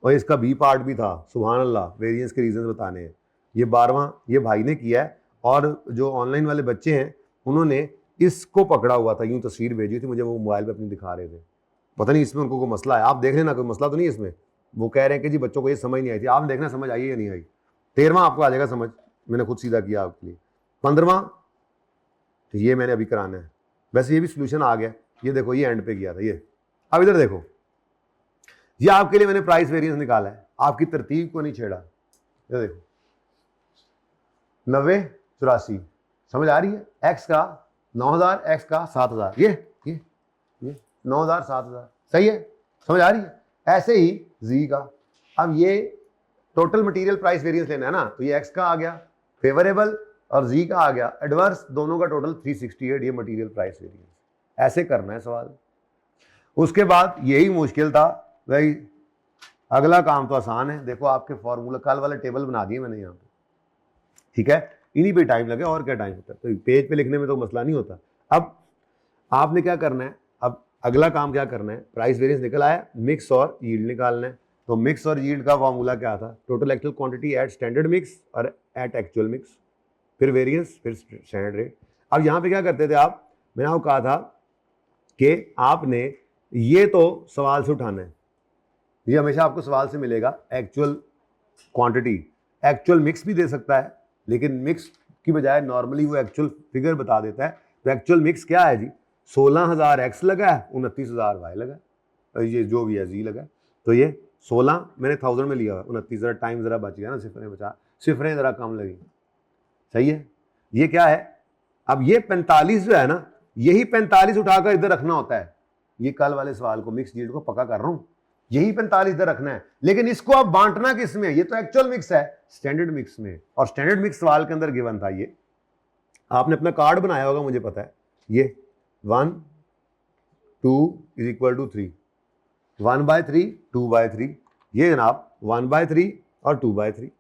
Speaker 1: और इसका बी पार्ट भी था, सुभान अल्लाह, वेरिएंस के रीजन बताने हैं। ये 12वां ये भाई ने किया है, और जो ऑनलाइन वाले बच्चे हैं उन्होंने इसको पकड़ा हुआ था, यूं तस्वीर भेजी थी मुझे, वो मोबाइल पे अपनी दिखा रहे थे। पता नहीं इसमें उनको कोई मसला है, आप देख लेना, कोई मसला तो नहीं इसमें। वो कह रहे हैं कि जी बच्चों को ये समझ नहीं आई थी, आप देखना समझ आई या नहीं आई। 13वां आपको आ जाएगा समझ, मैंने खुद सीधा किया आपके लिए। 15वां ये मैंने अभी कराना है। वैसे ये भी सोल्यूशन आ गया, ये देखो, ये एंड पे किया था ये। अब इधर देखो, ये आपके लिए मैंने प्राइस वेरिएंस निकाला है, आपकी तरतीब को नहीं छेड़ा। ये देखो 90 84, समझ आ रही है? एक्स का 9,000, एक्स का 7,000, ये 9,000 7,000, सही है? समझ आ रही है? ऐसे ही जी का, अब ये टोटल मटेरियल प्राइस वेरिएंस लेना है ना, तो ये एक्स का आ गया फेवरेबल और जी का आ गया एडवर्स, दोनों का टोटल 368, ये मटेरियल प्राइस वेरिएंस। ऐसे करना है सवाल। उसके बाद यही मुश्किल था भाई, अगला काम तो आसान है। देखो आपके फॉर्मूला कल वाले टेबल बना दिए मैंने यहाँ पे, ठीक है? इन्हीं पे टाइम लगे और क्या टाइम होता है, तो पेज पे लिखने में तो मसला नहीं होता। अब आपने क्या करना है, अब अगला काम क्या करना है, प्राइस वेरिएंस निकल आया, मिक्स और यील्ड निकालना है। तो मिक्स और यील्ड का फॉर्मूला क्या था, total actual quantity eight standard mix और एट एक्चुअल मिक्स, फिर वेरिएंस, फिर स्टैंडर्ड रेट। अब यहाँ पे क्या करते थे आप, मैंने आपको कहा था कि आपने ये तो सवाल से उठाना है, ये हमेशा आपको सवाल से मिलेगा, एक्चुअल क्वांटिटी। एक्चुअल मिक्स भी दे सकता है, लेकिन मिक्स की बजाय नॉर्मली वो एक्चुअल फिगर बता देता है। तो एक्चुअल मिक्स क्या है जी, 16,000 एक्स लगा है, 29,000 वाई लगा है, ये जो भी है जी लगा है। तो ये 16 मैंने 1000 में लिया हुआ, 29 जरा टाइम जरा बच गया ना, सिफरें बचा, सिफरें जरा कम लगी, सही है। ये क्या है, अब ये 45 जो है ना, यही 45 उठाकर इधर रखना होता है। ये कल वाले सवाल को, मिक्स यील्ड को पक्का कर रहा हूं, यही 45 इधर रखना है, लेकिन इसको अब बांटना किस में, ये तो एक्चुअल मिक्स है, स्टैंडर्ड मिक्स में। और स्टैंडर्ड मिक्स सवाल के अंदर गिवन था, ये आपने अपना कार्ड बनाया होगा, मुझे पता है, ये 1 2 इज इक्वल टू 3, 1/3 2/3, ये जनाब 1/3 और 2/3,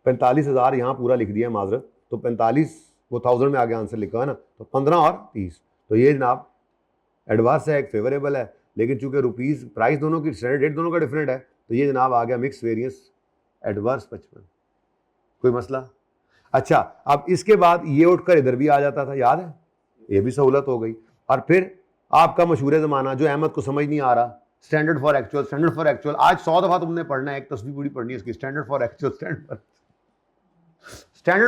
Speaker 1: 45,000 यहां पूरा लिख दिया माजरत, तो 45 वो 1000 में आगे आंसर लिखा है ना, तो 15 और 30, तो ये जनाब एडवांस है, एक फेवरेबल है, लेकिन चूंकि रुपीस प्राइस दोनों की, स्टैंडर्ड रेट दोनों का डिफरेंट है, तो ये जनाब आ गया मिक्स वेरिएंस एडवर्स 55। कोई मसला? अच्छा, अब इसके बाद ये उठकर इधर भी आ जाता था, याद है, ये भी सहूलत हो गई। और फिर आपका मशहूर जमाना जो अहमद को समझ नहीं आ रहा, standard for actual, standard for actual, आज 100 दफा तुमने पढ़ना है, एक तस्वीर पूरी पढ़नी है इसकी, standard for actual, standard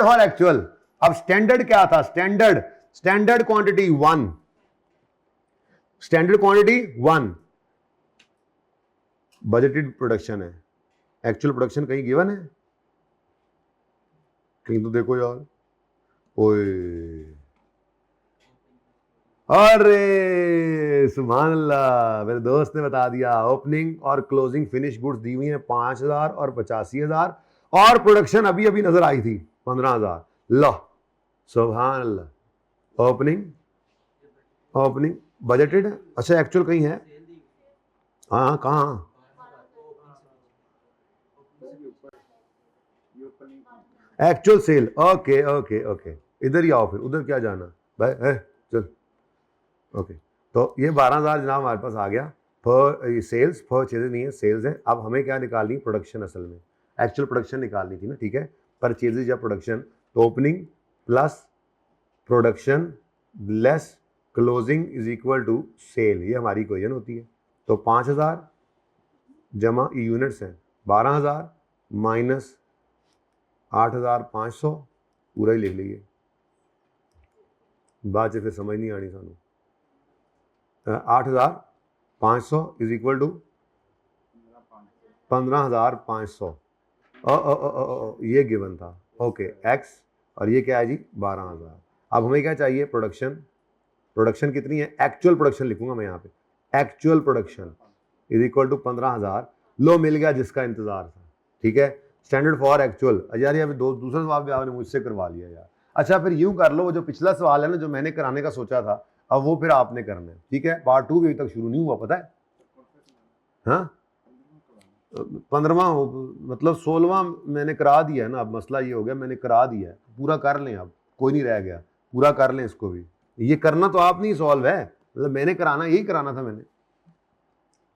Speaker 1: for actual. अब स्टैंडर्ड क्या था, standard quantity 1, standard quantity 1, budgeted production है, एक्चुअल प्रोडक्शन कहीं गिवन है, कहीं तो देखो यार, ओए अरे सुभान अल्लाह, मेरे दोस्त ने बता दिया, ओपनिंग और क्लोजिंग फिनिश गुड्स दी हुई है 5,000 और 85,000, और प्रोडक्शन अभी अभी नजर आई थी 15,000। लो सुभान अल्लाह, ओपनिंग बजटेड है, अच्छा एक्चुअल कहीं है, हाँ कहाँ, actual sale, okay okay okay, इधर ही आओ, फिर उधर क्या जाना भाई, चल ओके। तो ये 12,000 जनाब हमारे पास आ गया, पर सेल्स, परचेज नहीं है, सेल्स है। अब हमें क्या निकालनी, प्रोडक्शन, असल में एक्चुअल प्रोडक्शन निकालनी थी ना, ठीक है, परचेजेज या प्रोडक्शन, तो opening plus production less closing is equal to sale, ये हमारी इक्वेशन होती है। तो 5,000 जमा यूनिट्स हैं 12,000 माइनस 8,500, पूरा ही लिख लीजिए, बाद से फिर समझ नहीं आनी सानू। 8,500 इज इक्वल टू 15,500, ये गिवन था, ओके एक्स, और ये क्या है जी 12,000। अब हमें क्या चाहिए, प्रोडक्शन कितनी है, एक्चुअल प्रोडक्शन लिखूंगा मैं यहाँ पे, actual production is equal to 15,000, लो मिल गया जिसका इंतजार था, ठीक है। स्टैंडर्ड फॉर एक्चुअल, यार ये दूसरा सवाल भी आपने मुझसे करवा लिया यार। अच्छा फिर यूं कर लो, वो जो पिछला सवाल है ना, जो मैंने कराने का सोचा था, अब वो फिर आपने करना है, ठीक है। पार्ट 2 भी अभी तक शुरू नहीं हुआ, पता है, हाँ 15वां मतलब 16वां मैंने करा दिया है ना, अब मसला ये हो गया, मैंने करा दिया है, पूरा कर लें, अब कोई नहीं रह गया, पूरा कर लें इसको भी। ये करना तो आप नहीं सॉल्व है, मतलब मैंने कराना, यही कराना था मैंने,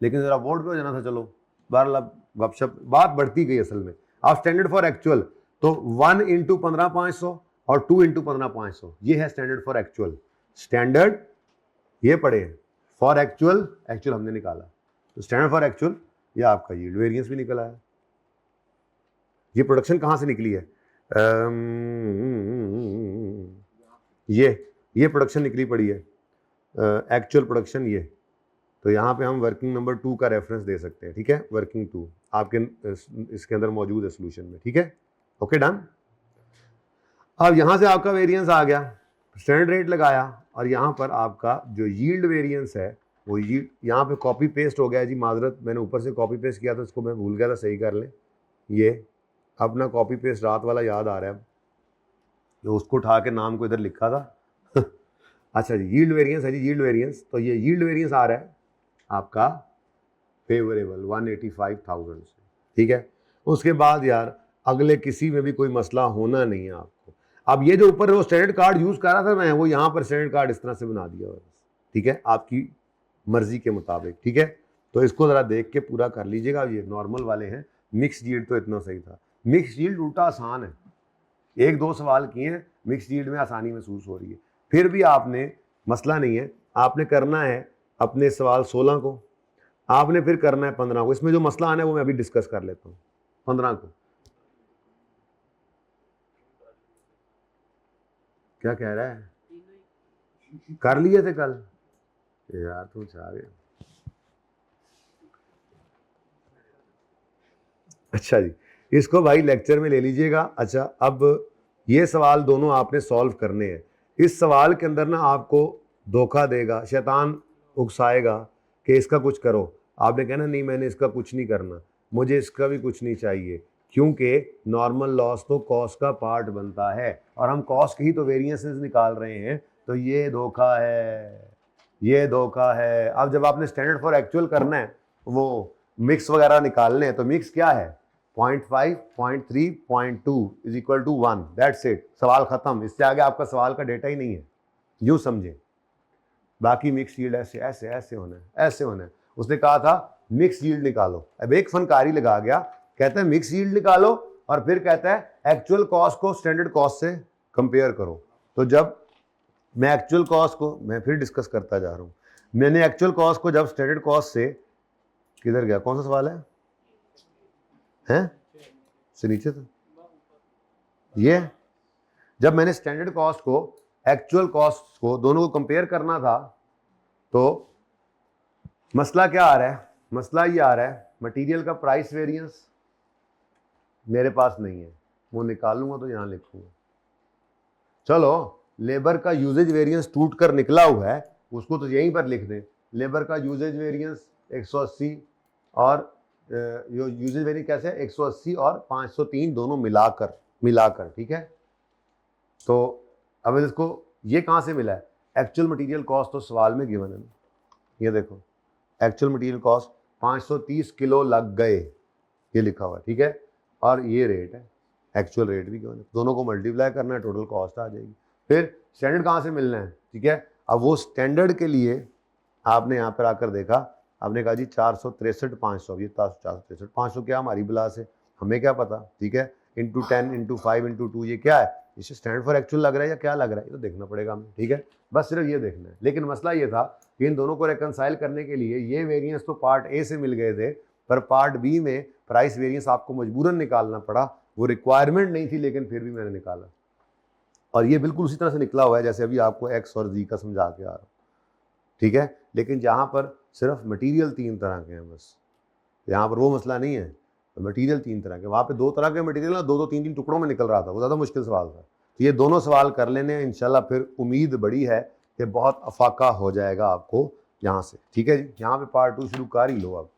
Speaker 1: लेकिन जरा बोर्ड पे हो जाना था, चलो बहरहाल गपशप, बात बढ़ती गई असल में। आप स्टैंडर्ड फॉर एक्चुअल, तो 1 × 15,500 और 2 × 15,500, ये है स्टैंडर्ड फॉर एक्चुअल। स्टैंडर्ड ये पढ़े, फॉर एक्चुअल, एक्चुअल हमने निकाला, तो स्टैंडर्ड फॉर एक्चुअल, ये आपका यील्ड वेरिएंस भी निकला है। ये प्रोडक्शन कहां से निकली है, ये प्रोडक्शन निकली पड़ी है, एक्चुअल प्रोडक्शन ये, तो यहाँ पे हम वर्किंग नंबर 2 का रेफरेंस दे सकते हैं, ठीक है, वर्किंग 2 आपके इसके अंदर मौजूद है सोल्यूशन में, ठीक है, ओके डन। अब यहाँ से आपका वेरिएंस आ गया, स्टैंडर्ड रेट लगाया, और यहाँ पर आपका जो यील्ड वेरिएंस है, वो यील्ड यहाँ पे कॉपी पेस्ट हो गया है जी, माजरत मैंने ऊपर से कॉपी पेस्ट किया था, इसको मैं भूल गया था, सही कर लें। ये अपना कॉपी पेस्ट रात वाला याद आ रहा है, जो उसको उठा के नाम को इधर लिखा था अच्छा जी, यील्ड वेरिएंस है जी, यील्ड वेरिएंस, तो ये यील्ड वेरिएंस आ रहा है आपका फेवरेबल 185,000 से, ठीक है। उसके बाद यार अगले किसी में भी कोई मसला होना नहीं है आपको। अब ये जो ऊपर वो स्टैंडर्ड कार्ड यूज कर रहा था मैं, वो यहाँ पर स्टैंडर्ड कार्ड इस तरह से बना दिया हुआ है, ठीक है, आपकी मर्जी के मुताबिक, ठीक है। तो इसको जरा देख के पूरा कर लीजिएगा। ये नॉर्मल वाले हैं, मिक्स यील्ड तो इतना सही था। मिक्स यील्ड उल्टा आसान है, एक दो सवाल किए हैं, मिक्स यील्ड में आसानी महसूस हो रही है। फिर भी आपने, मसला नहीं है, आपने करना है अपने सवाल 16 को, आपने फिर करना है 15 को। इसमें जो मसला आना है वो मैं अभी डिस्कस कर लेता हूँ। 15 को क्या कह रहा है, कर लिए थे कल यार, तुम चाह गए। अच्छा जी, इसको भाई लेक्चर में ले लीजिएगा। अच्छा, अब ये सवाल दोनों आपने सॉल्व करने हैं। इस सवाल के अंदर ना आपको धोखा देगा, शैतान उकसाएगा कि इसका कुछ करो। आपने कहना नहीं मैंने इसका कुछ नहीं करना, मुझे इसका भी कुछ नहीं चाहिए, क्योंकि नॉर्मल लॉस तो कॉस्ट का पार्ट बनता है और हम कॉस्ट की ही तो वेरिएंसेस निकाल रहे हैं। तो ये धोखा है, ये धोखा है। अब जब आपने स्टैंडर्ड फॉर एक्चुअल करना है, वो मिक्स वगैरह निकालने हैं, तो मिक्स क्या है 0.5, 0.3, 0.2 is equal to 1, that's it, सवाल खत्म। इससे आगे आपका सवाल का डेटा ही नहीं है, यूँ समझे। बाकी मिक्स यील्ड ऐसे ऐसे ऐसे होना है, ऐसे होना है। उसने कहा था मिक्स यील्ड निकालो, अब एक फनकारी लगा गया, कहता है मिक्स यील्ड निकालो और फिर कहता है एक्चुअल कॉस्ट को स्टैंडर्ड कॉस्ट से कंपेयर करो। तो जब मैं एक्चुअल कॉस्ट को, मैं फिर डिस्कस करता जा रहा हूँ, मैंने एक्चुअल कॉस्ट को जब स्टैंडर्ड कॉस्ट से, किधर गया, कौन सा सवाल है, हैं से नीचे था ये, जब मैंने स्टैंडर्ड कॉस्ट को एक्चुअल कॉस्ट को दोनों को कंपेयर करना था, तो मसला क्या आ रहा है, मसला ये आ रहा है मटेरियल का प्राइस वेरिएंस मेरे पास नहीं है, वो निकालूंगा तो यहां लिखूंगा। चलो लेबर का यूजेज वेरिएंस टूट कर निकला हुआ है, उसको तो यहीं पर लिख दें। लेबर का यूजेज वेरिएंस 180 और यूजेज वेरिएंस कैसे है 180 और 503 दोनों मिलाकर, ठीक है। तो अब इसको ये कहाँ से मिला है, एक्चुअल मटेरियल कॉस्ट तो सवाल में गिवन है, ये देखो एक्चुअल मटेरियल कॉस्ट 530 किलो लग गए, ये लिखा हुआ है, ठीक है। और ये रेट है, एक्चुअल रेट भी गिवन है, दोनों को मल्टीप्लाई करना है, टोटल कॉस्ट आ जाएगी। फिर स्टैंडर्ड कहाँ से मिलना है, ठीक है। अब वो स्टैंडर्ड के लिए आपने यहाँ पर आकर देखा, आपने कहा जी 463 500, ये 463 500 क्या हमारी बिलास है, हमें क्या पता, ठीक है। इंटू 10 इंटू 5 इंटू 2 ये क्या है, इसे स्टैंडर्ड फॉर एक्चुअल लग रहा है या क्या लग रहा है, ये तो देखना पड़ेगा हमें, ठीक है। बस सिर्फ ये देखना है। लेकिन मसला ये था कि इन दोनों को रिकंसाइल करने के लिए ये वेरिएंस तो पार्ट ए से मिल गए थे, पर पार्ट बी में प्राइस वेरिएंस आपको मजबूरन निकालना पड़ा। वो रिक्वायरमेंट नहीं थी लेकिन फिर भी मैंने निकाला, और ये बिल्कुल उसी तरह से निकला हुआ है जैसे अभी आपको एक्स और जी का समझा के आ रहा हूँ, ठीक है। लेकिन जहाँ पर सिर्फ मटीरियल 3 तरह के हैं, बस यहाँ पर वो मसला नहीं है, मटीरियल 3 तरह के, वहाँ पे 2 तरह के मटीरियल ना 2-2 3-3 टुकड़ों में निकल रहा था, वो ज़्यादा मुश्किल सवाल था। तो ये दोनों सवाल कर लेने इंशाल्लाह, फिर उम्मीद बड़ी है कि बहुत अफाका हो जाएगा आपको यहाँ से, ठीक है जी। यहाँ पे पार्ट 2 शुरू कर ही लो आप।